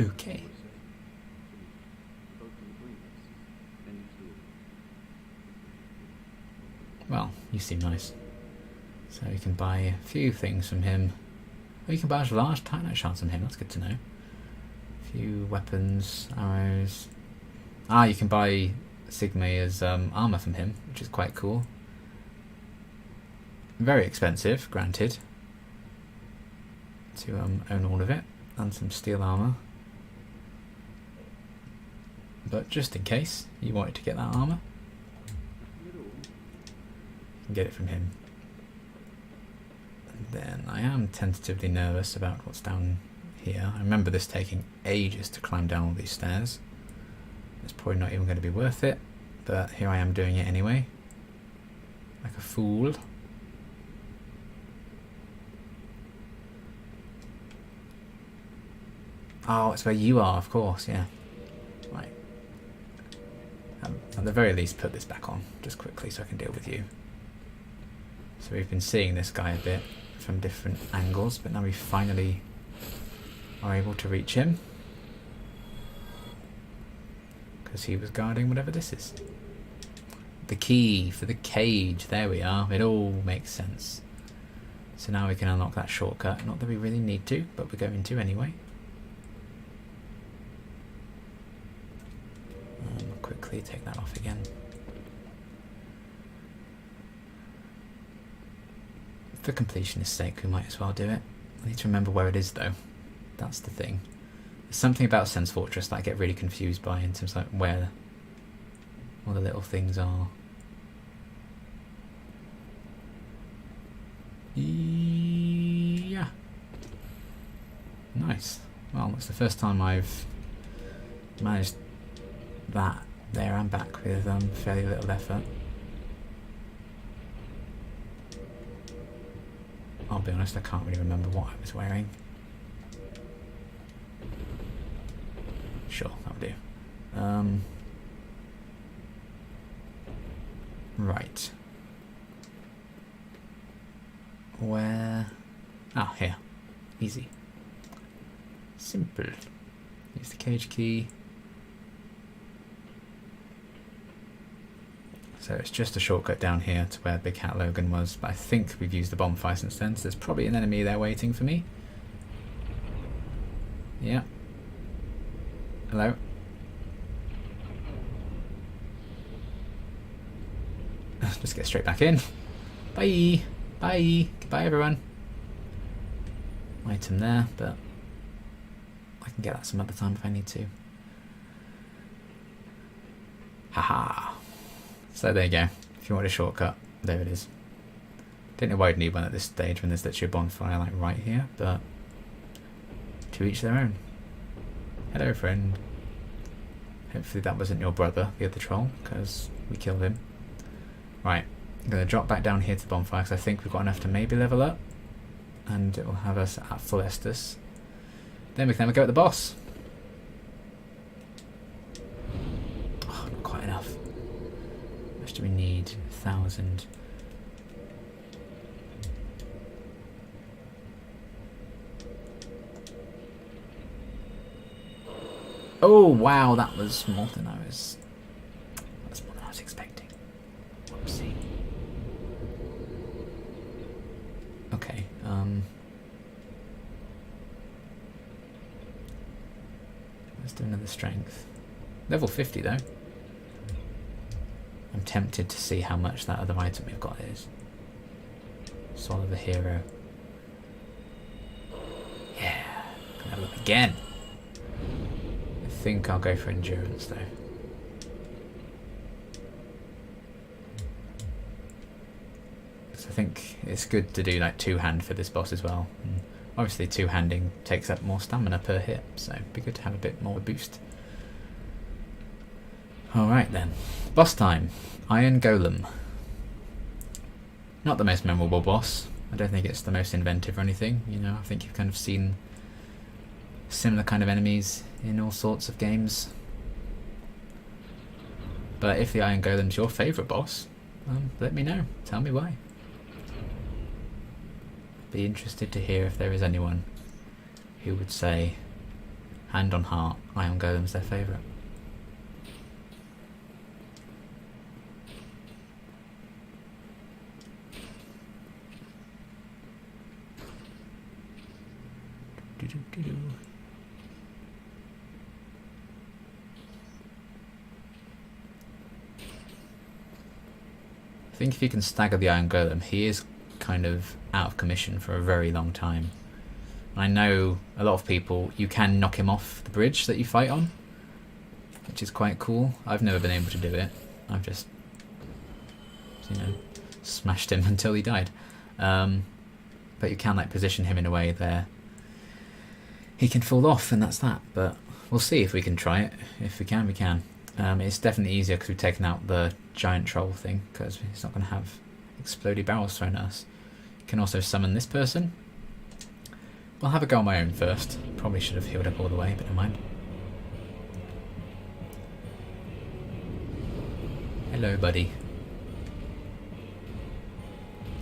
Okay. Well, you seem nice. So you can buy a few things from him. Oh, you can buy a large titanite shards from him, that's good to know. A few weapons, arrows. Ah, you can buy Sigma's armour from him, which is quite cool. Very expensive, granted. To own all of it. And some steel armour. But just in case you wanted to get that armour, you can get it from him. And then I am tentatively nervous about what's down here. I remember this taking ages to climb down all these stairs. It's probably not even going to be worth it, but here I am doing it anyway. Like a fool. Oh, it's where you are, of course, yeah. Right. At the very least, put this back on, just quickly, so I can deal with you. So we've been seeing this guy a bit from different angles, but now we finally are able to reach him. Because he was guarding whatever this is. The key for the cage, there we are. It all makes sense. So now we can unlock that shortcut. Not that we really need to, but we're going to anyway. Quickly take that off again. For completionist's sake, we might as well do it. I need to remember where it is though. That's the thing. There's something about Sense Fortress that I get really confused by in terms of like where all the little things are. Yeah. Nice. Well, it's the first time I've managed that there and back with fairly little effort. I'll be honest, I can't really remember what I was wearing. Sure, that'll do. Right. Where? Ah, here. Easy. Simple. Use the cage key. So it's just a shortcut down here to where Big Hat Logan was, but I think we've used the bonfire since then, so there's probably an enemy there waiting for me. Yeah. Hello? Just get straight back in. Bye! Bye! Goodbye everyone. Item there, but I can get that some other time if I need to. Haha! So there you go. If you want a shortcut, there it is. Don't know why I'd need one at this stage when there's literally a bonfire like right here, but to each their own. Hello friend. Hopefully that wasn't your brother, the other troll, because we killed him. Right, I'm going to drop back down here to the bonfire because I think we've got enough to maybe level up. And it will have us at full Estus. Then we can have a go at the boss. Oh, not quite enough. How much do we need? 1,000. Oh wow, that was more than I was. That's more than I was expecting. Whoopsie. Okay. Let's do another strength. Level 50 though. I'm tempted to see how much that other item we've got is. Soul of the Hero. Yeah. Can have a look again. I think I'll go for endurance though. So I think it's good to do like two-hand for this boss as well. And obviously two-handing takes up more stamina per hit, so it'd be good to have a bit more boost. Alright then. Boss time. Iron Golem. Not the most memorable boss. I don't think it's the most inventive or anything. You know, I think you've kind of seen similar kind of enemies in all sorts of games. But if the Iron Golem's your favourite boss, let me know. Tell me why. Be interested to hear if there is anyone who would say, hand on heart, Iron Golem's their favourite. I think if you can stagger the Iron Golem, he is kind of out of commission for a very long time. I know a lot of people, you can knock him off the bridge that you fight on, which is quite cool. I've never been able to do it. I've just, you know, smashed him until he died. But you can like position him in a way there he can fall off, and that's that. But we'll see if we can try it. If we can, we can. It's definitely easier because we've taken out the giant troll thing, because it's not going to have explodey barrels thrown at us. You can also summon this person, I'll have a go on my own first. Probably should have healed up all the way, but never mind. Hello, buddy.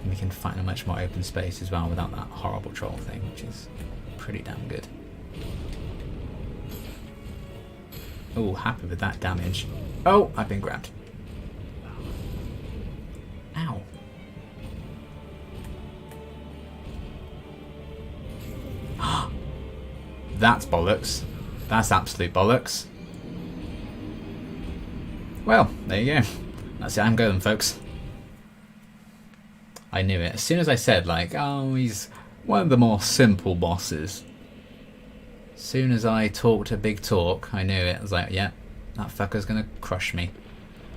And we can find a much more open space as well without that horrible troll thing, which is pretty damn good. Oh, happy with that damage. Oh, I've been grabbed. Ow. That's bollocks. That's absolute bollocks. Well, there you go. That's the Iron Golem, folks. I knew it. As soon as I said, like, oh, he's one of the more simple bosses. As soon as I talked a big talk, I knew it. I was like, yeah, that fucker's gonna crush me.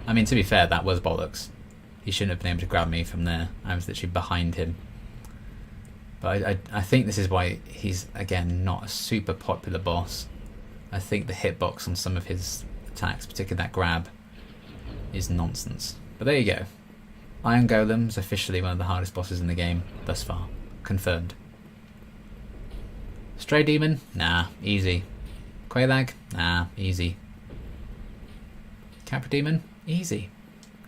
I mean, to be fair, that was bollocks. He shouldn't have been able to grab me from there. I was literally behind him. But I think this is why he's, again, not a super popular boss. I think the hitbox on some of his attacks, particularly that grab, is nonsense. But there you go. Iron Golem is officially one of the hardest bosses in the game thus far. Confirmed. Stray Demon? Nah, easy. Quelaag? Nah, easy. Capra Demon? Easy.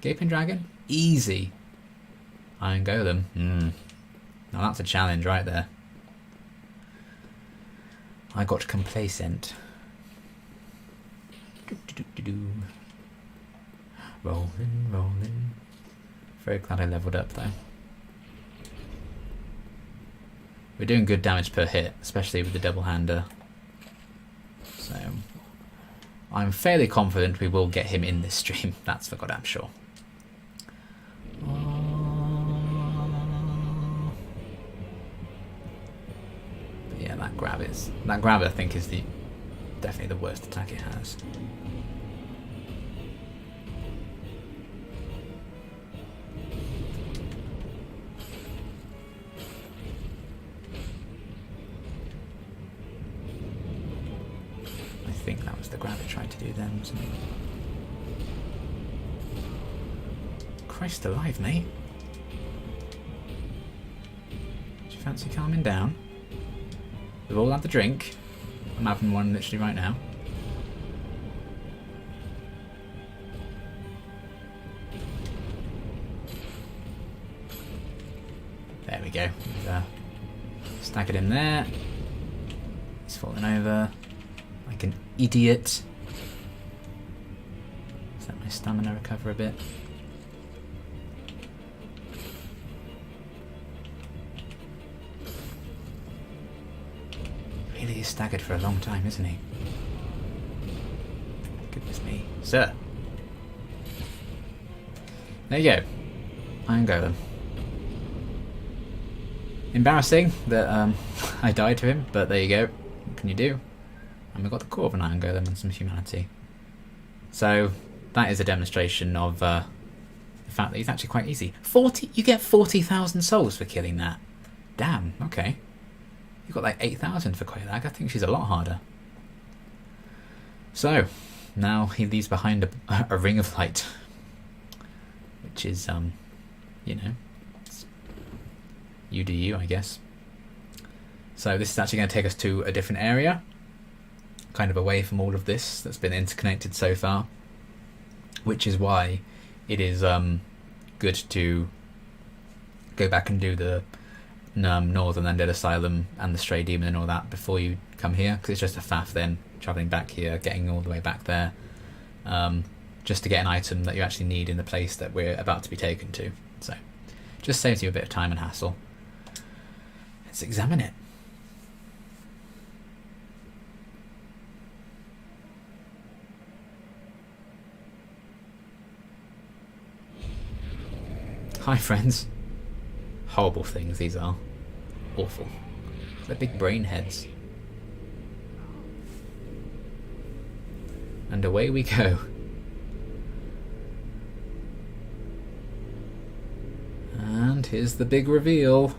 Gaping Dragon? Easy. Iron Golem? Now that's a challenge right there. I got complacent. Rolling, rolling. Very glad I leveled up though. We're doing good damage per hit, especially with the double hander. So I'm fairly confident we will get him in this stream, that's for goddamn sure. But yeah, that grab I think is definitely the worst attack it has. I think that was the grab it tried to do then, wasn't it? Christ alive, mate. Do you fancy calming down? We've all had the drink. I'm having one literally right now. There we go. Stack it in there. He's falling over. Like an idiot. Just let my stamina recover a bit. Really is staggered for a long time, isn't he? Goodness me. Sir. There you go. Iron Golem. Embarrassing that I died to him, but there you go. What can you do? And we've got the core of an Iron Golem and some humanity. So that is a demonstration of the fact that he's actually quite easy. 40, you get 40,000 souls for killing that. Damn, okay. You've got like 8,000 for Quelaag. I think she's a lot harder. So now he leaves behind a ring of light, which is, you know, you do you, I guess. So this is actually going to take us to a different area, kind of away from all of this that's been interconnected so far, which is why it is good to go back and do the Northern Undead Asylum and the Stray Demon and all that before you come here, because it's just a faff then travelling back here, getting all the way back there, just to get an item that you actually need in the place that we're about to be taken to. So just saves you a bit of time and hassle. Let's examine it. Hi friends. Horrible things these are. Awful. They're big brain heads. And away we go. And here's the big reveal.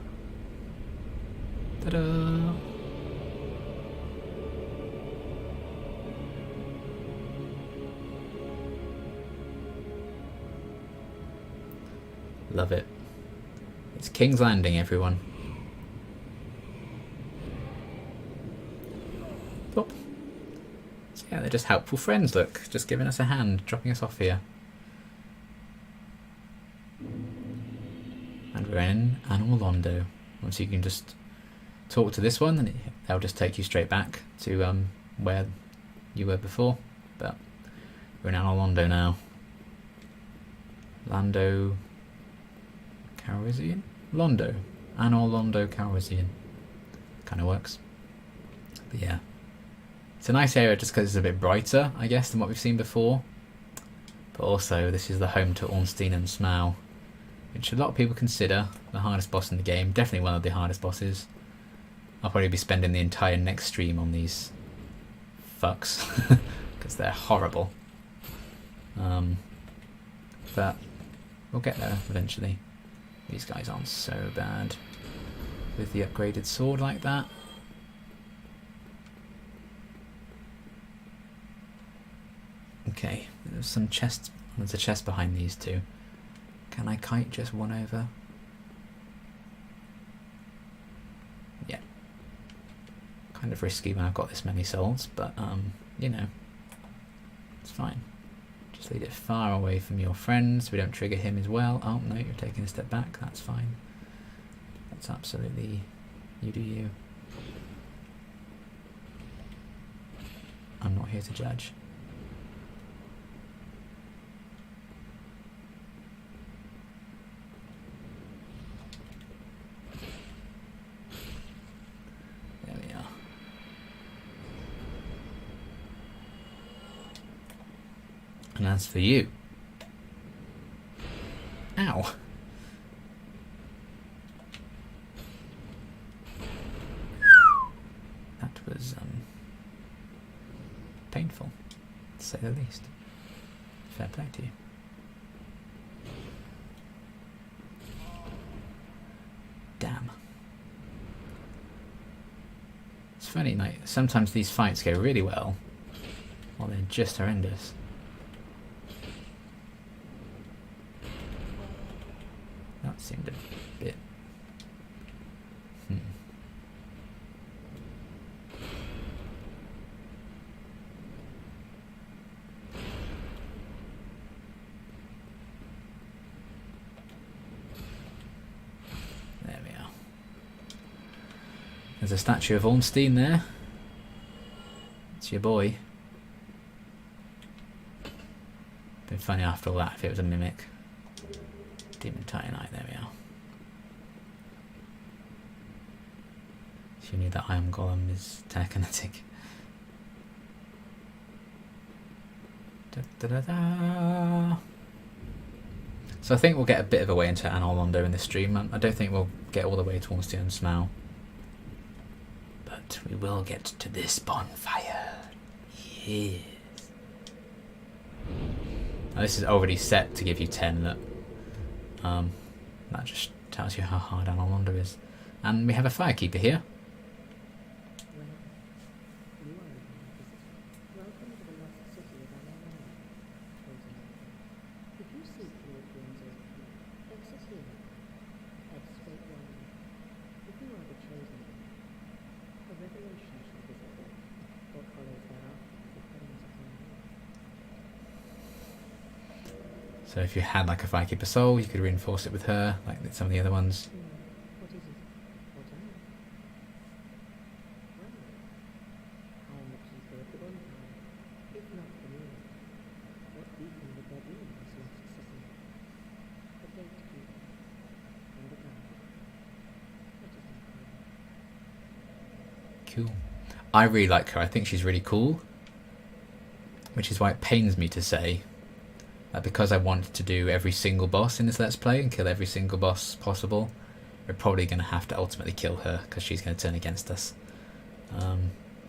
Ta-da! Love it. It's King's Landing, everyone. Oh. So yeah, they're just helpful friends, look. Just giving us a hand, dropping us off here. And we're in Animal Londo. Once you can just talk to this one, and they'll just take you straight back to where you were before. But we're in Animal Londo now. Lando Calrissian? Londo. Anor Londo Calrissian. Kind of works. But yeah. It's a nice area just because it's a bit brighter, I guess, than what we've seen before. But also, this is the home to Ornstein and Smaug, which a lot of people consider the hardest boss in the game. Definitely one of the hardest bosses. I'll probably be spending the entire next stream on these fucks, because they're horrible. But we'll get there eventually. These guys aren't so bad with the upgraded sword like that. Okay, there's some chests. There's a chest behind these two. Can I kite just one over? Yeah. Kind of risky when I've got this many souls, but you know, it's fine. Just lead it far away from your friends. We don't trigger him as well. Oh no, you're taking a step back. That's fine. That's absolutely, you do you. I'm not here to judge. There we are. And as for you, ow. That was painful, to say the least. Fair play to you. Damn. It's funny, like sometimes these fights go really well, while they're just horrendous. That seemed a bit... There we are. There's a statue of Ornstein there. It's your boy. Been funny after all that if it was a mimic. Demon Titanite, there we are. So you knew that Iron Golem is telekinetic. Da, da, da, da. So I think we'll get a bit of a way into Anor Londo in this stream. I don't think we'll get all the way to Ornstein and Smaug. But we will get to this bonfire. Yes. Now this is already set to give you 10, look. That just tells you how hard Anor Londo is. And we have a firekeeper here. So if you had like a Firekeeper soul, you could reinforce it with her, like some of the other ones. Cool. I really like her. I think she's really cool. Which is why it pains me to say that because I want to do every single boss in this Let's Play and kill every single boss possible, we're probably going to have to ultimately kill her because she's going to turn against us.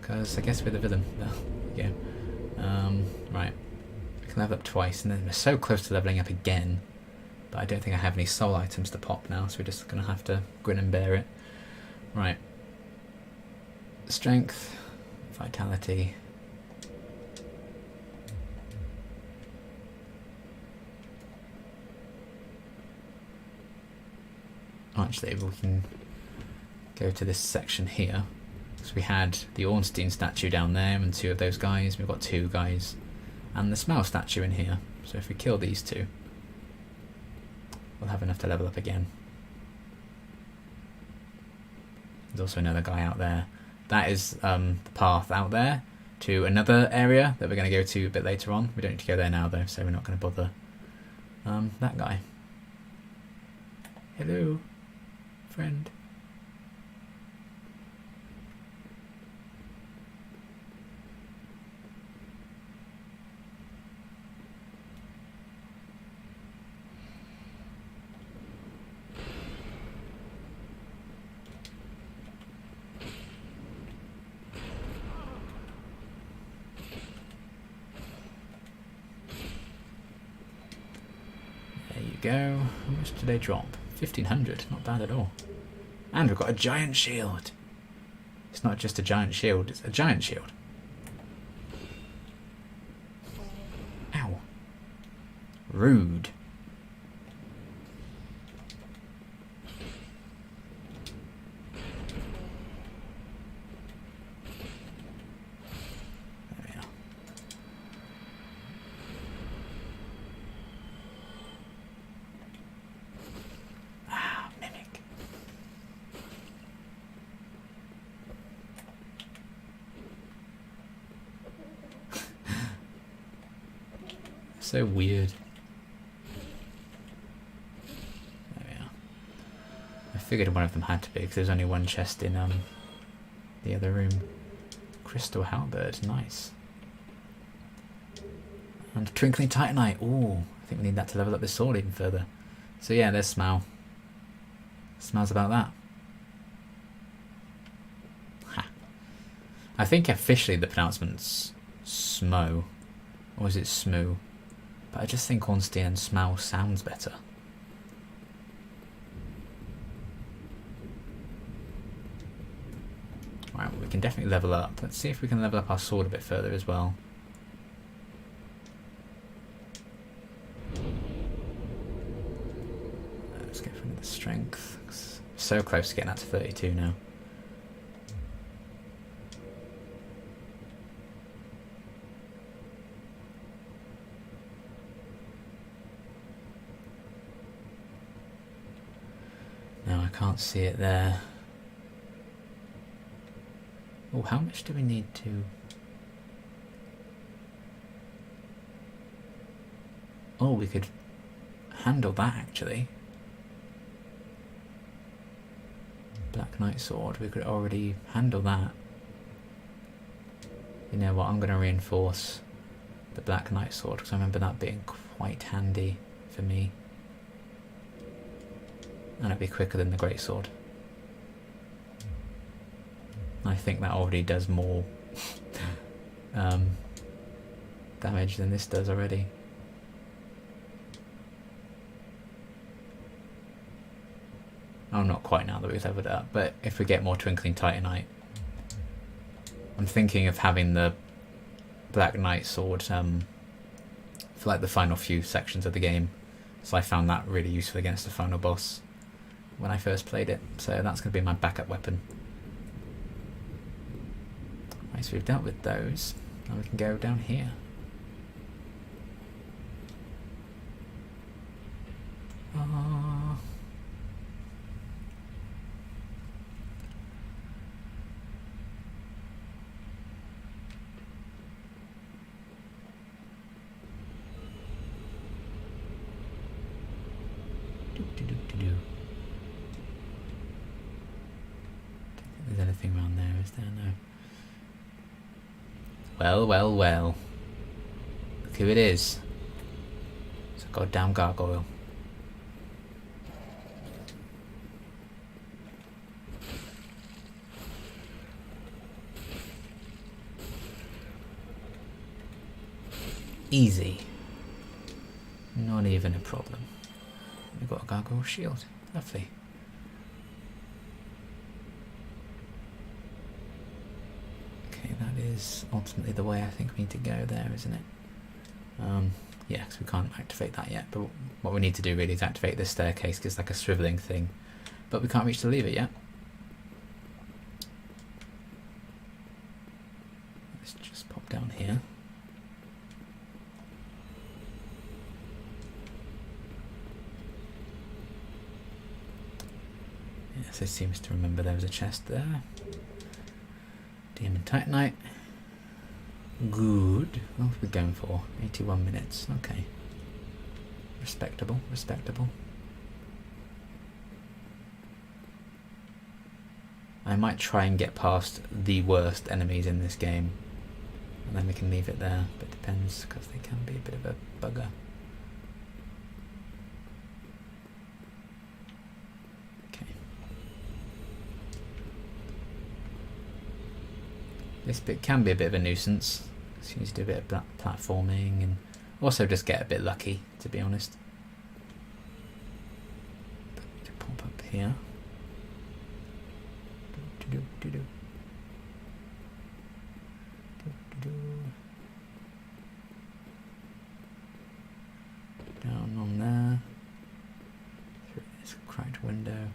Because I guess we're the villain. There we go. Right. We can level up twice, and then we're so close to leveling up again. But I don't think I have any soul items to pop now, so we're just going to have to grin and bear it. Right. Strength, vitality. Actually, we can go to this section here. So we had the Ornstein statue down there and 2 of those guys. We've got 2 guys. And the Smell statue in here. So if we kill these 2, we'll have enough to level up again. There's also another guy out there. That is the path out there to another area that we're going to go to a bit later on. We don't need to go there now though, so we're not going to bother that guy. Hello, friend. Go. How much did they drop? 1500, not bad at all. And we've got a giant shield. It's not just a giant shield, it's a giant shield. Ow. Rude. So weird. There we are. I figured one of them had to be because there's only one chest in the other room. Crystal halberd, nice. And twinkling titanite. Ooh, I think we need that to level up this sword even further. So yeah, there's Smell. Smells about that. Ha. I think officially the pronouncement's Smo, or is it Smoo? But I just think Ornstein and Smell sounds better. Right, well, we can definitely level up. Let's see if we can level up our sword a bit further as well. Let's go for another strength. So close to getting that to 32 now. Can't see it there. Oh, how much do we need to... Oh, we could handle that actually. Black Knight Sword, we could already handle that. You know what, I'm going to reinforce the Black Knight Sword because I remember that being quite handy for me. And it'll be quicker than the greatsword. I think that already does more damage than this does already. Oh, not quite now that we've leveled it up, but if we get more twinkling titanite, I'm thinking of having the Black Knight Sword for like the final few sections of the game. So I found that really useful against the final boss when I first played it, so that's going to be my backup weapon. Right, so we've dealt with those, and we can go down here. There's anything around there, is there? No. Well, well, well. Look who it is. It's a goddamn gargoyle. Easy. Not even a problem. We've got a gargoyle shield. Lovely. Okay, that is ultimately the way I think we need to go there, isn't it? Yeah, because we can't activate that yet. But what we need to do really is activate this staircase, because it's like a swiveling thing. But we can't reach the lever yet. Let's just pop down here. Yes, it seems to remember there was a chest there. Demon Titanite. Good. What are we going for? 81 minutes. Okay. Respectable, respectable. I might try and get past the worst enemies in this game, and then we can leave it there, but it depends, because they can be a bit of a bugger. Okay. This bit can be a bit of a nuisance, so you need to do a bit of platforming, and also just get a bit lucky, to be honest. To pop up here. Down on there, through this cracked window.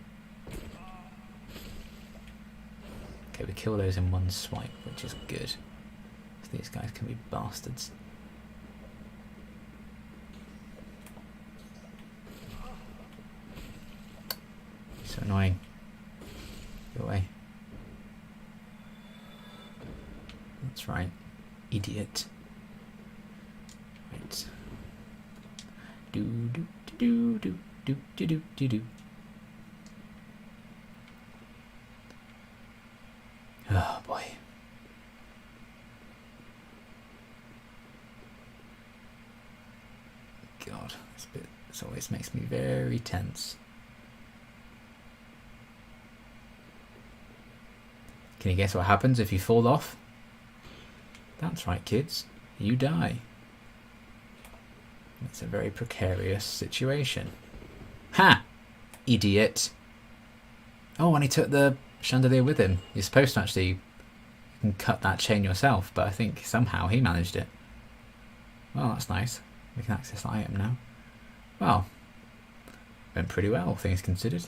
Okay, we kill those in one swipe, which is good. So these guys can be bastards. So annoying. Go away. That's right. Idiot. Right. Do do do do do do do do do. Oh boy. God, this always makes me very tense. Can you guess what happens if you fall off? That's right, kids. You die. It's a very precarious situation. Ha! Idiot. Oh, and he took the chandelier with him. You're supposed to actually you can cut that chain yourself, but I think somehow he managed it. Well, that's nice. We can access the item now. Well, went pretty well, things considered.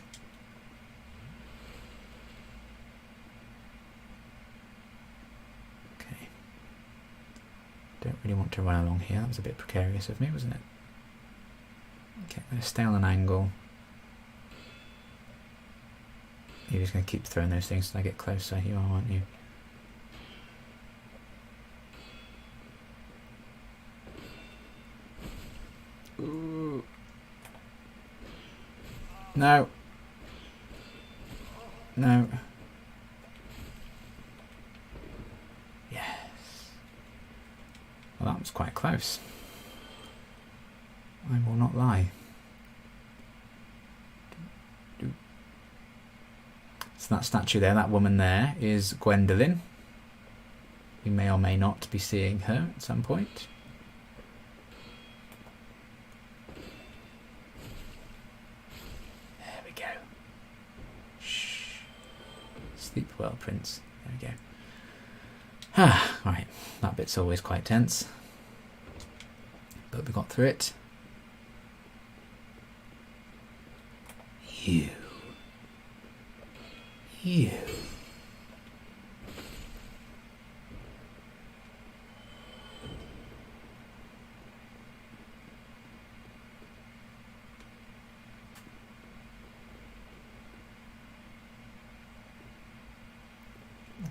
Don't really want to run along here. That was a bit precarious of me, wasn't it? Okay, I'm going to stay on an angle. You're just going to keep throwing those things as I get closer. You are, aren't you? Ooh. No. No. Well, that was quite close. I will not lie. So that statue there, that woman there, is Gwendolyn. We may or may not be seeing her at some point. There we go. Shh. Sleep well, Prince. There we go. Right, that bit's always quite tense, but we got through it. You.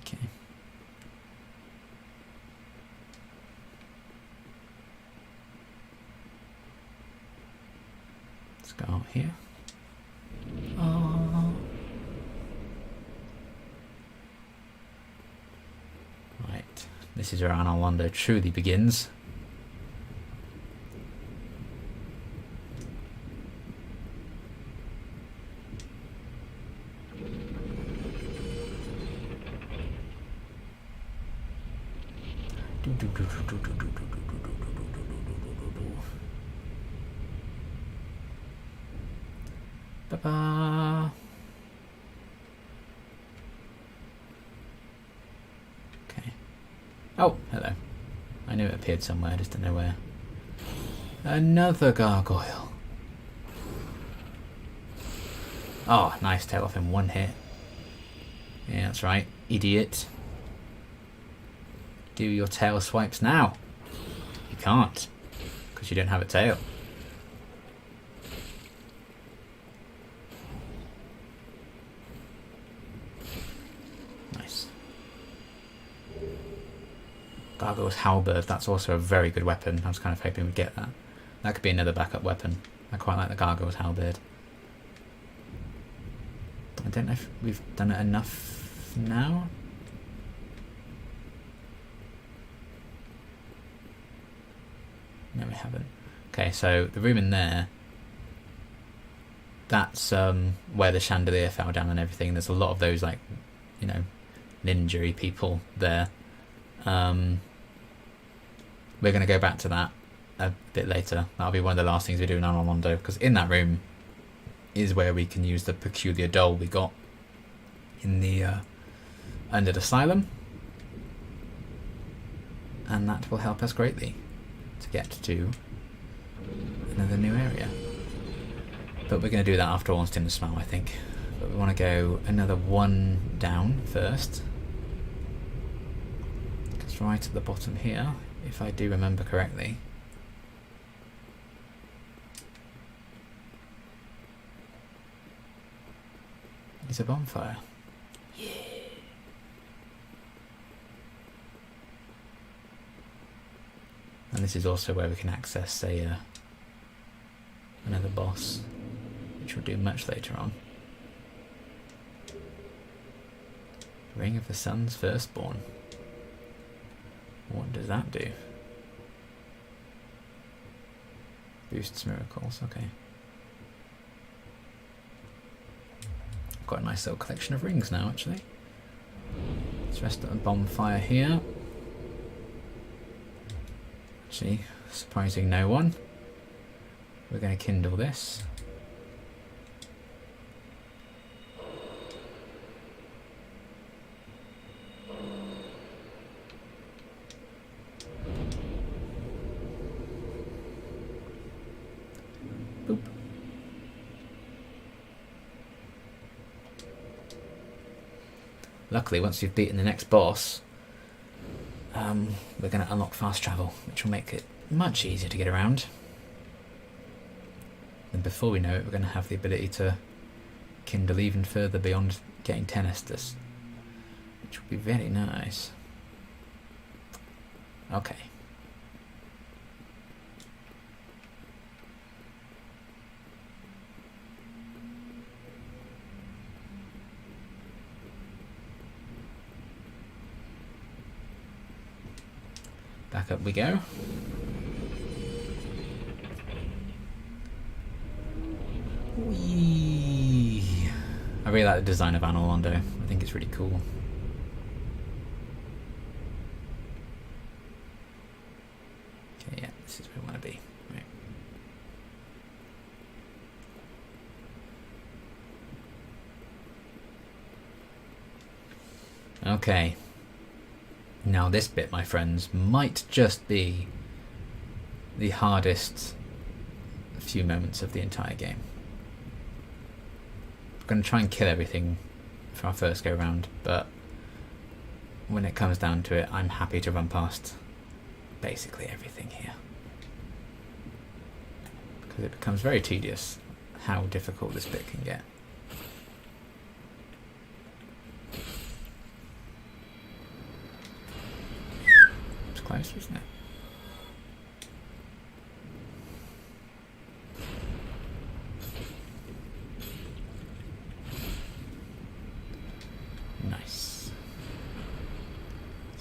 Okay. Let's go out here. Oh. Right, this is where Analondo truly begins. Ba-ba. Okay. Oh, hello. I knew it appeared somewhere, I just didn't know where. Another gargoyle. Oh, nice tail off in one hit. Yeah, that's right. Idiot. do your tail swipes now? You can't, because you don't have a tail. Nice. Gargoyle's halberd, that's also a very good weapon. I was kind of hoping we'd get that. That could be another backup weapon. I quite like the Gargoyle's halberd. I don't know if we've done it enough now. No, we haven't. Okay, so the room in there, that's where the chandelier fell down and everything. There's a lot of those, like, you know, ninja-y people there. We're going to go back to that a bit later. That'll be one of the last things we do in Anor Londo, because in that room is where we can use the peculiar doll we got in the Undead Asylum, and that will help us greatly to get to another new area. But we're going to do that after Ornstein and Smell, I think. But we want to go another one down first, because right at the bottom here, if I do remember correctly, is a bonfire. Yeah. And this is also where we can access another boss, which we'll do much later on. Ring of the Sun's Firstborn. What does that do? Boosts miracles, okay. Got a nice little collection of rings now, actually. Let's rest at a bonfire here. Actually, surprising no one. We're going to kindle this. Boop. Luckily, once you've beaten the next boss, we're going to unlock fast travel, which will make it much easier to get around. And before we know it, we're going to have the ability to kindle even further beyond getting 10 Estus, which will be very nice. Okay. Back up we go. Whee! I really like the design of Anor Londo. I think it's really cool. Okay, yeah, this is where we want to be. Right. Okay. Now this bit, my friends, might just be the hardest few moments of the entire game. I'm going to try and kill everything for our first go round, but when it comes down to it, I'm happy to run past basically everything here, because it becomes very tedious how difficult this bit can get. It's close, isn't it? Nice.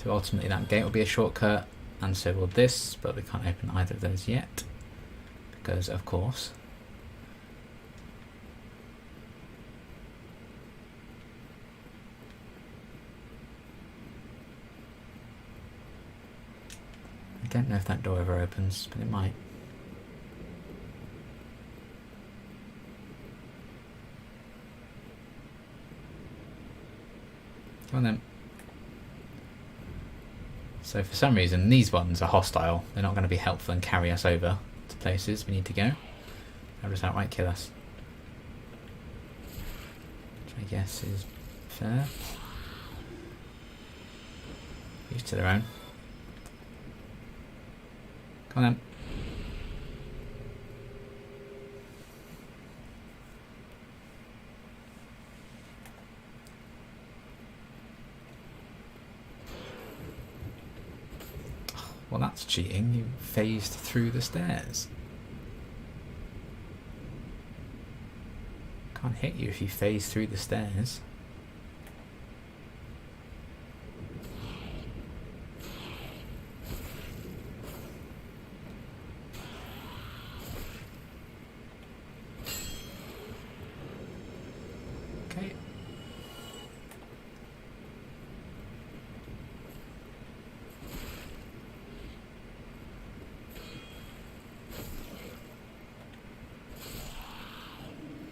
So ultimately that gate will be a shortcut, and so will this, but we can't open either of those yet, because of course. I don't know if that door ever opens, but it might. Come on then. So for some reason these ones are hostile. They're not going to be helpful and carry us over to places we need to go. They'll just outright kill us. Which I guess is fair. Each to their own. Come on then. Well, that's cheating. You phased through the stairs. Can't hit you if you phase through the stairs. Okay.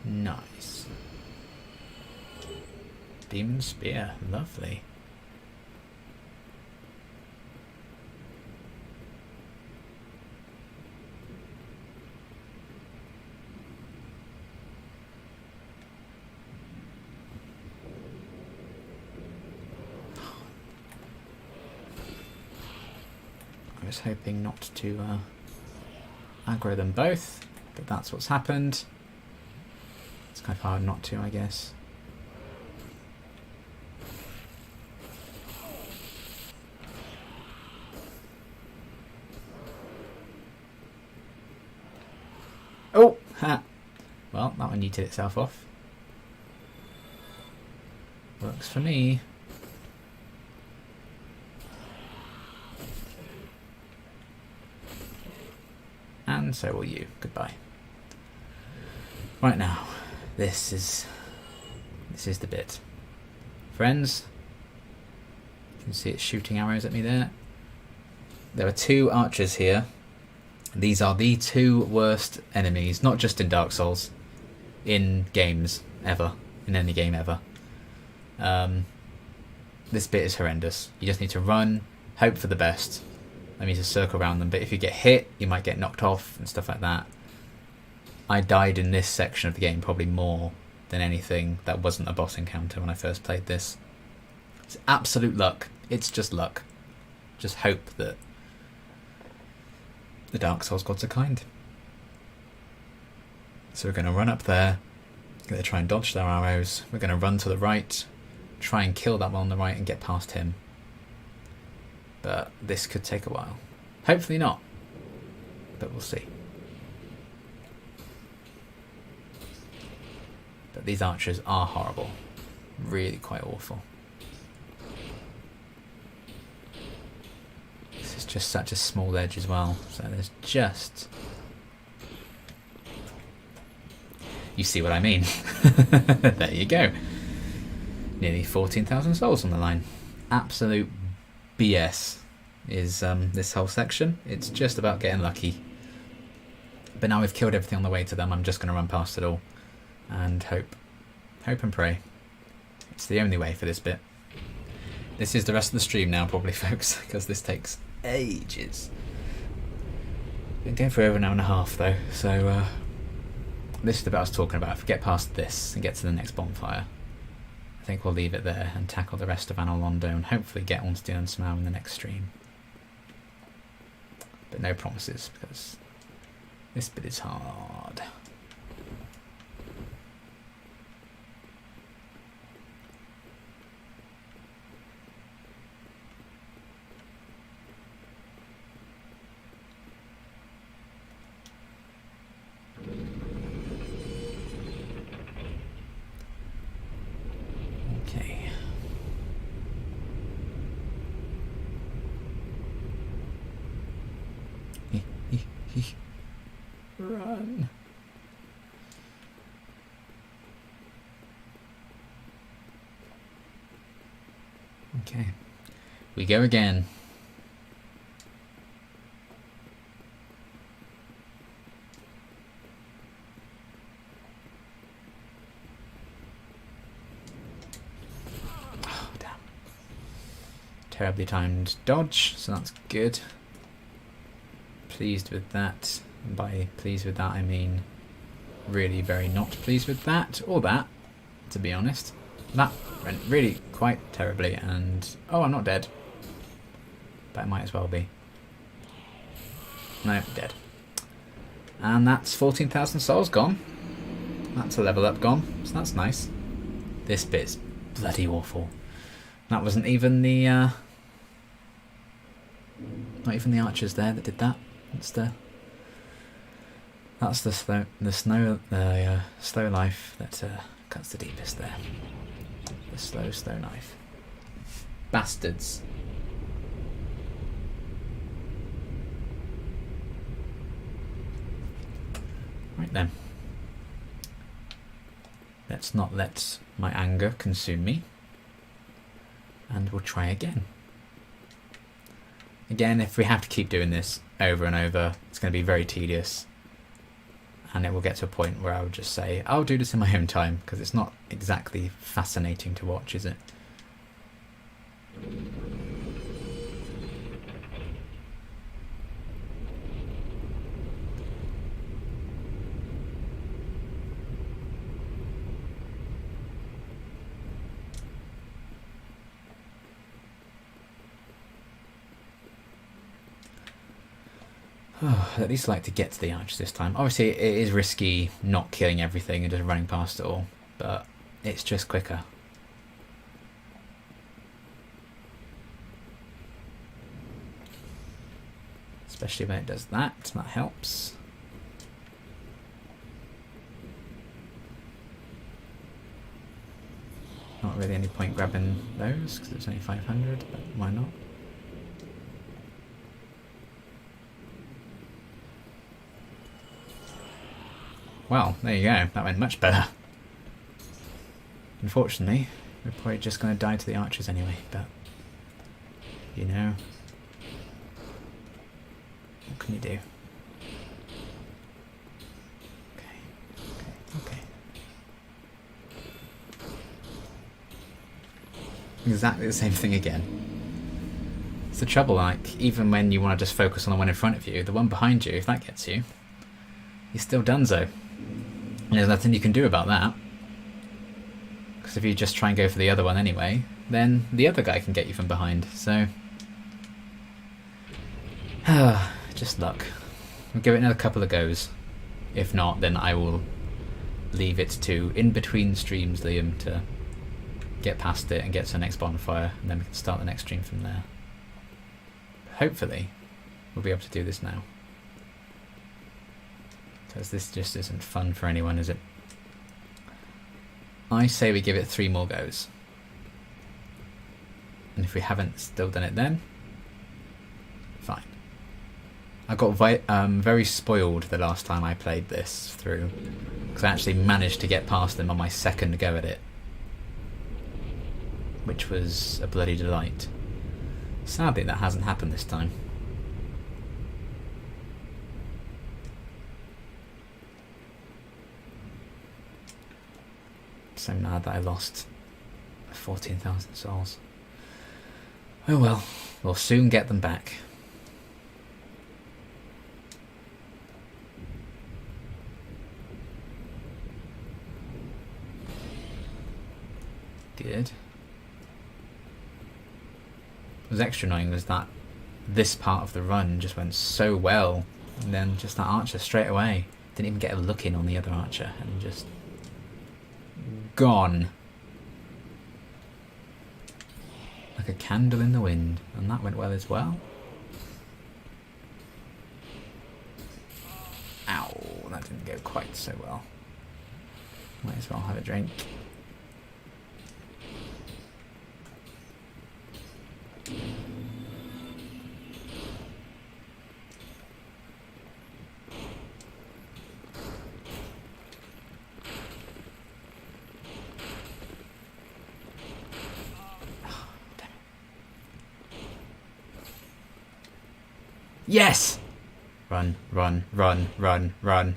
Nice. Demon Spear, lovely. I was hoping not to aggro them both, but that's what's happened. It's kind of hard not to, I guess. Oh! Ha! Well, that one yeeted itself off. Works for me. And so will you. Goodbye. Right now, this is the bit. Friends, you can see it shooting arrows at me there. There are two archers here. These are the two worst enemies, not just in Dark Souls, in games ever, in any game ever. This bit is horrendous. You just need to run, hope for the best. That means to circle around them, but if you get hit, you might get knocked off and stuff like that. I died in this section of the game probably more than anything that wasn't a boss encounter when I first played this. It's absolute luck. It's just luck. Just hope that the Dark Souls gods are kind. So we're going to run up there, going to try and dodge their arrows. We're going to run to the right, try and kill that one on the right and get past him. But this could take a while. Hopefully not, but we'll see. But these archers are horrible. Really quite awful. This is just such a small edge as well. So there's just... You see what I mean. There you go. Nearly 14,000 souls on the line. Absolute BS is this whole section. It's just about getting lucky. But now we've killed everything on the way to them, I'm just going to run past it all. And hope and pray. It's the only way for this bit. This is the rest of the stream now probably, folks, because this takes ages. Been going for over an hour and a half though, so this is the bit I was talking about. If we get past this and get to the next bonfire, I think we'll leave it there and tackle the rest of Anor Londo and hopefully get on to Dun Smau in the next stream. But no promises, because this bit is hard. Okay. Run. Okay. We go again. Oh, damn. Terribly timed dodge, so that's good. Pleased with that. And by pleased with that, I mean really very not pleased with that, or that, to be honest. That went really quite terribly, and oh, I'm not dead. But I might as well be. No, dead. And that's 14,000 souls gone. That's a level up gone, so that's nice. This bit's bloody awful. That wasn't even the not even the archers there that did that. That's the slow life that cuts the deepest there. The slow knife. Bastards. Right then. Let's not let my anger consume me. And we'll try again. Again, if we have to keep doing this over and over, it's going to be very tedious. And it will get to a point where I would just say, I'll do this in my own time, because it's not exactly fascinating to watch, is it? Oh, I'd at least like to get to the arch this time. Obviously, it is risky not killing everything and just running past it all, but it's just quicker. Especially when it does that, that helps. Not really any point grabbing those, because it's only 500, but why not? Well, there you go. That went much better. Unfortunately, we're probably just going to die to the archers anyway, but you know, what can you do? Okay. Exactly the same thing again. It's the trouble, like, even when you want to just focus on the one in front of you, the one behind you, if that gets you, you're still donezo. And there's nothing you can do about that. Because if you just try and go for the other one anyway, then the other guy can get you from behind, so... just luck. We'll give it another couple of goes. If not, then I will leave it to in-between streams, Liam, to get past it and get to the next bonfire, and then we can start the next stream from there. Hopefully, we'll be able to do this now. Because this just isn't fun for anyone, is it? I say we give it 3 more goes. And if we haven't still done it then, fine. I got very spoiled the last time I played this through, because I actually managed to get past them on my second go at it, which was a bloody delight. Sadly, that hasn't happened this time. So mad that I lost 14,000 souls. Oh well, we'll soon get them back. Good. What was extra annoying was that this part of the run just went so well, and then just that archer straight away didn't even get a look in on the other archer, and just gone like a candle in the wind. And that went well as well. Ow, that didn't go quite so well. Might as well have a drink. Yes! Run, run, run, run, run,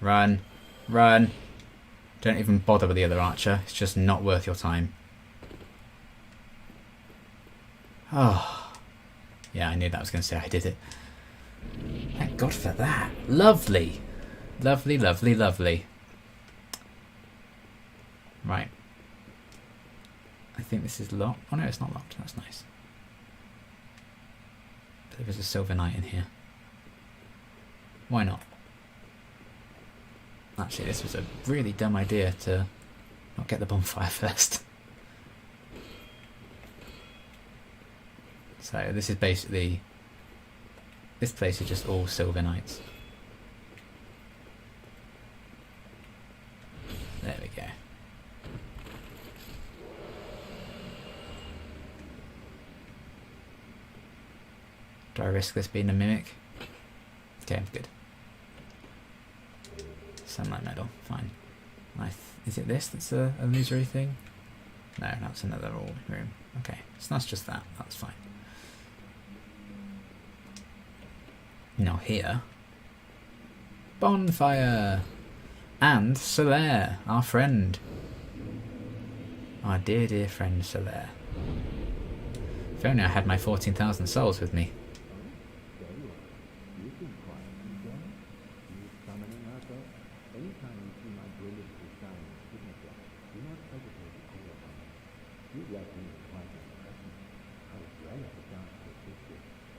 run, run. Don't even bother with the other archer. It's just not worth your time. Oh. Yeah, I knew that. I was going to say I did it. Thank God for that. Lovely. Lovely, lovely, lovely. Right. I think this is locked. Oh no, it's not locked. That's nice. There's a silver knight in here. Why not? Actually, this was a really dumb idea to not get the bonfire first. So this is basically... This place is just all silver knights. There we go. Do I risk this being a mimic? Okay, good. Sunlight medal, fine. Is it this that's a illusory thing? No, that's another room. Okay, so that's just that. That's fine. Now here, bonfire, and Solaire, our friend, our dear friend Solaire. If only I had my 14,000 souls with me.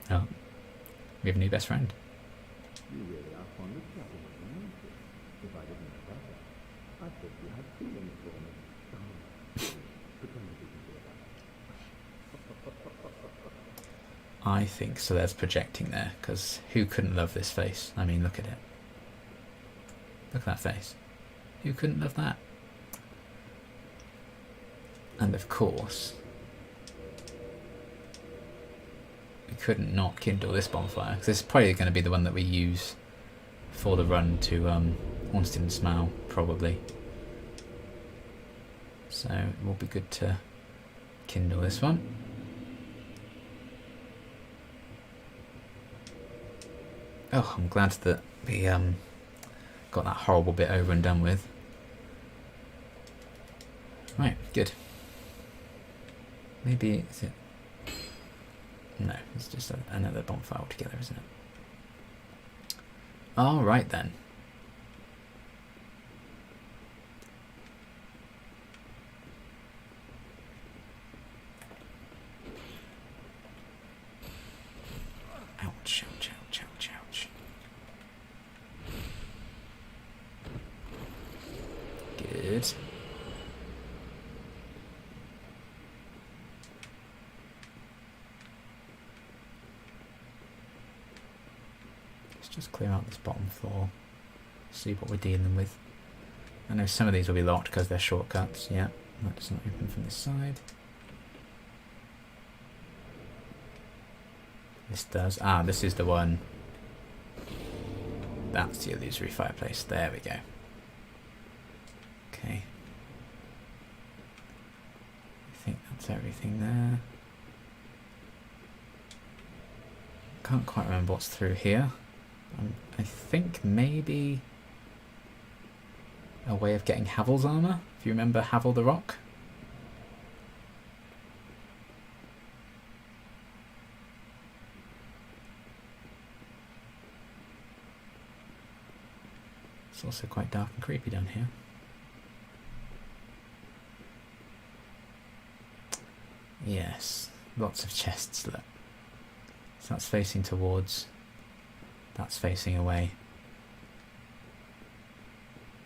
Oh, we have a new best friend. You really are fond of traveling, aren't you? If I didn't know better, I'd think you had feelings for me. Pretend you didn't do that. I think so. There's projecting there, because who couldn't love this face? I mean, look at it. Look at that face. Who couldn't love that? And of course, we couldn't not kindle this bonfire, because this is probably going to be the one that we use for the run to Haunted and Smile, probably. So it will be good to kindle this one. Oh, I'm glad that we got that horrible bit over and done with. Right, good. Maybe, is it? No, it's just another bonfire altogether, isn't it? Alright then. Ouch, ouch, ouch, ouch, ouch. Good. Just clear out this bottom floor, see what we're dealing with. I know some of these will be locked because they're shortcuts. Yeah, that's not open from this side. This does. Ah, this is the one. That's the illusory fireplace. There we go. Okay. I think that's everything there. Can't quite remember what's through here. I think maybe a way of getting Havel's armor, if you remember Havel the Rock. It's also quite dark and creepy down here. Yes, lots of chests, look. So that's facing towards... That's facing away.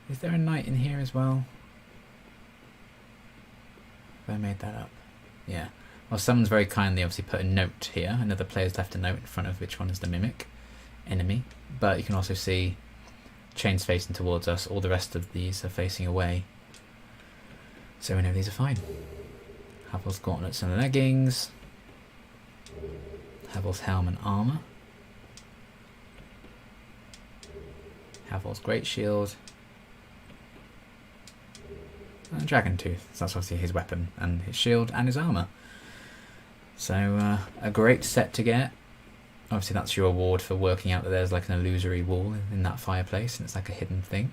Is there a knight in here as well? Have I made that up? Yeah. Well, someone's very kindly obviously put a note here. Another player's left a note in front of which one is the mimic enemy. But you can also see chains facing towards us. All the rest of these are facing away. So we know these are fine. Havel's gauntlets and leggings. Havel's helm and armour. Havel's great shield. And dragon tooth. So that's obviously his weapon and his shield and his armour. So a great set to get. Obviously that's your reward for working out that there's like an illusory wall in that fireplace and it's like a hidden thing.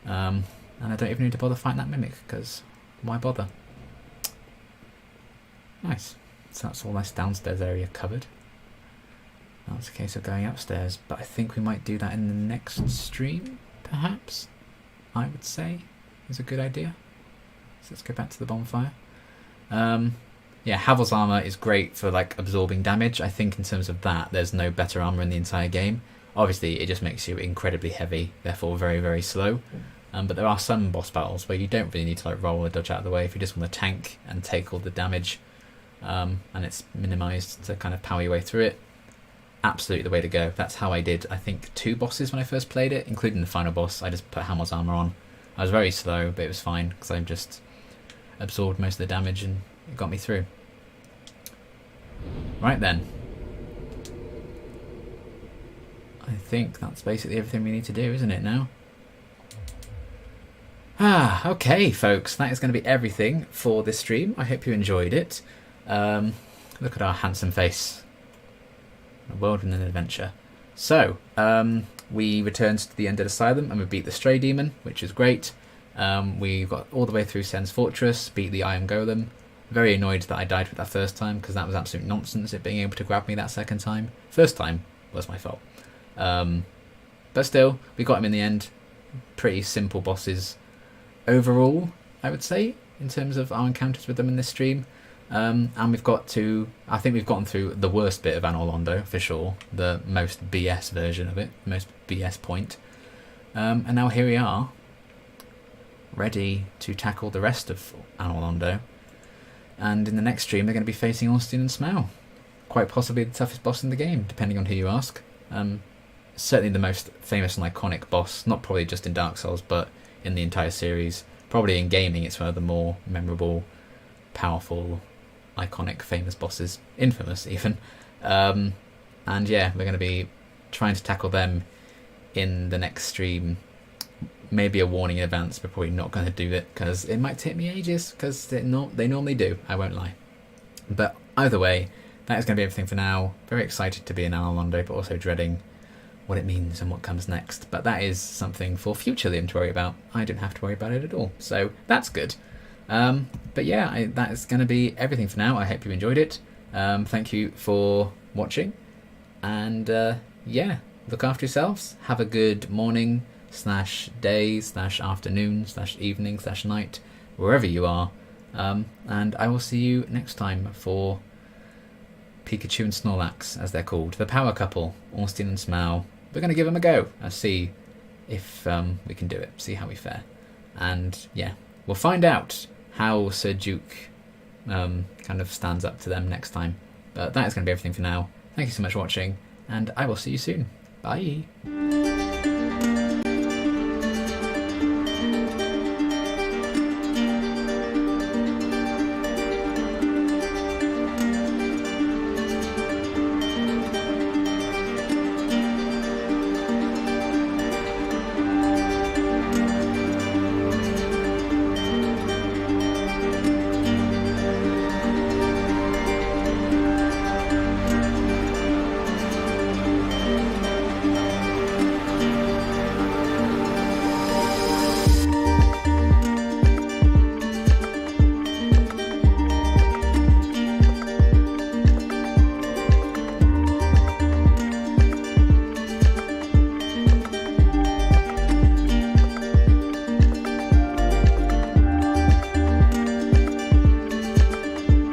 And I don't even need to bother fighting that mimic because why bother? Nice. So that's all this downstairs area covered. Now it's a case of going upstairs, but I think we might do that in the next stream, perhaps, I would say, is a good idea. So let's go back to the bonfire. Yeah, Havel's armour is great for like absorbing damage. I think in terms of that, there's no better armour in the entire game. Obviously, it just makes you incredibly heavy, therefore very, very slow. But there are some boss battles where you don't really need to like roll or dodge out of the way if you just want to tank and take all the damage, and it's minimised to kind of power your way through it. Absolutely the way to go. That's how I did, I think, 2 bosses when I first played it, including the final boss. I just put Hammer's armour on. I was very slow, but it was fine because I just absorbed most of the damage and it got me through. Right then. I think that's basically everything we need to do, isn't it now? Okay, folks, that is going to be everything for this stream. I hope you enjoyed it. Look at our handsome face. A world and an adventure. So, we returned to the Undead Asylum and we beat the Stray Demon, which is great. We got all the way through Sen's Fortress, beat the Iron Golem. Very annoyed that I died with that first time, because that was absolute nonsense, it being able to grab me that second time. First time was my fault. But still, we got him in the end. Pretty simple bosses overall, I would say, in terms of our encounters with them in this stream. And we've got to, I think we've gotten through the worst bit of Anor Londo, for sure. The most BS version of it, most BS point. And now here we are, ready to tackle the rest of Anor Londo. And in the next stream, they're going to be facing Ornstein and Smaug. Quite possibly the toughest boss in the game, depending on who you ask. Certainly the most famous and iconic boss, not probably just in Dark Souls, but in the entire series. Probably in gaming, it's one of the more memorable, powerful, iconic, famous bosses. Infamous, even. And yeah, we're going to be trying to tackle them in the next stream. Maybe a warning in advance, but probably not going to do it, because it might take me ages, because they normally do, I won't lie. But either way, that is going to be everything for now. Very excited to be in Anor Londo, but also dreading what it means and what comes next. But that is something for future Liam to worry about. I don't have to worry about it at all, so that's good. But yeah, that is going to be everything for now. I hope you enjoyed it. Thank you for watching, and yeah, look after yourselves. Have a good morning / day / afternoon / evening / night, wherever you are, and I will see you next time for Pikachu and Snorlax, as they're called, the power couple, Ornstein and Smaug. We're going to give them a go and see if we can do it, see how we fare. And yeah, we'll find out how Sir Duke kind of stands up to them next time. But that is going to be everything for now. Thank you so much for watching, and I will see you soon. Bye!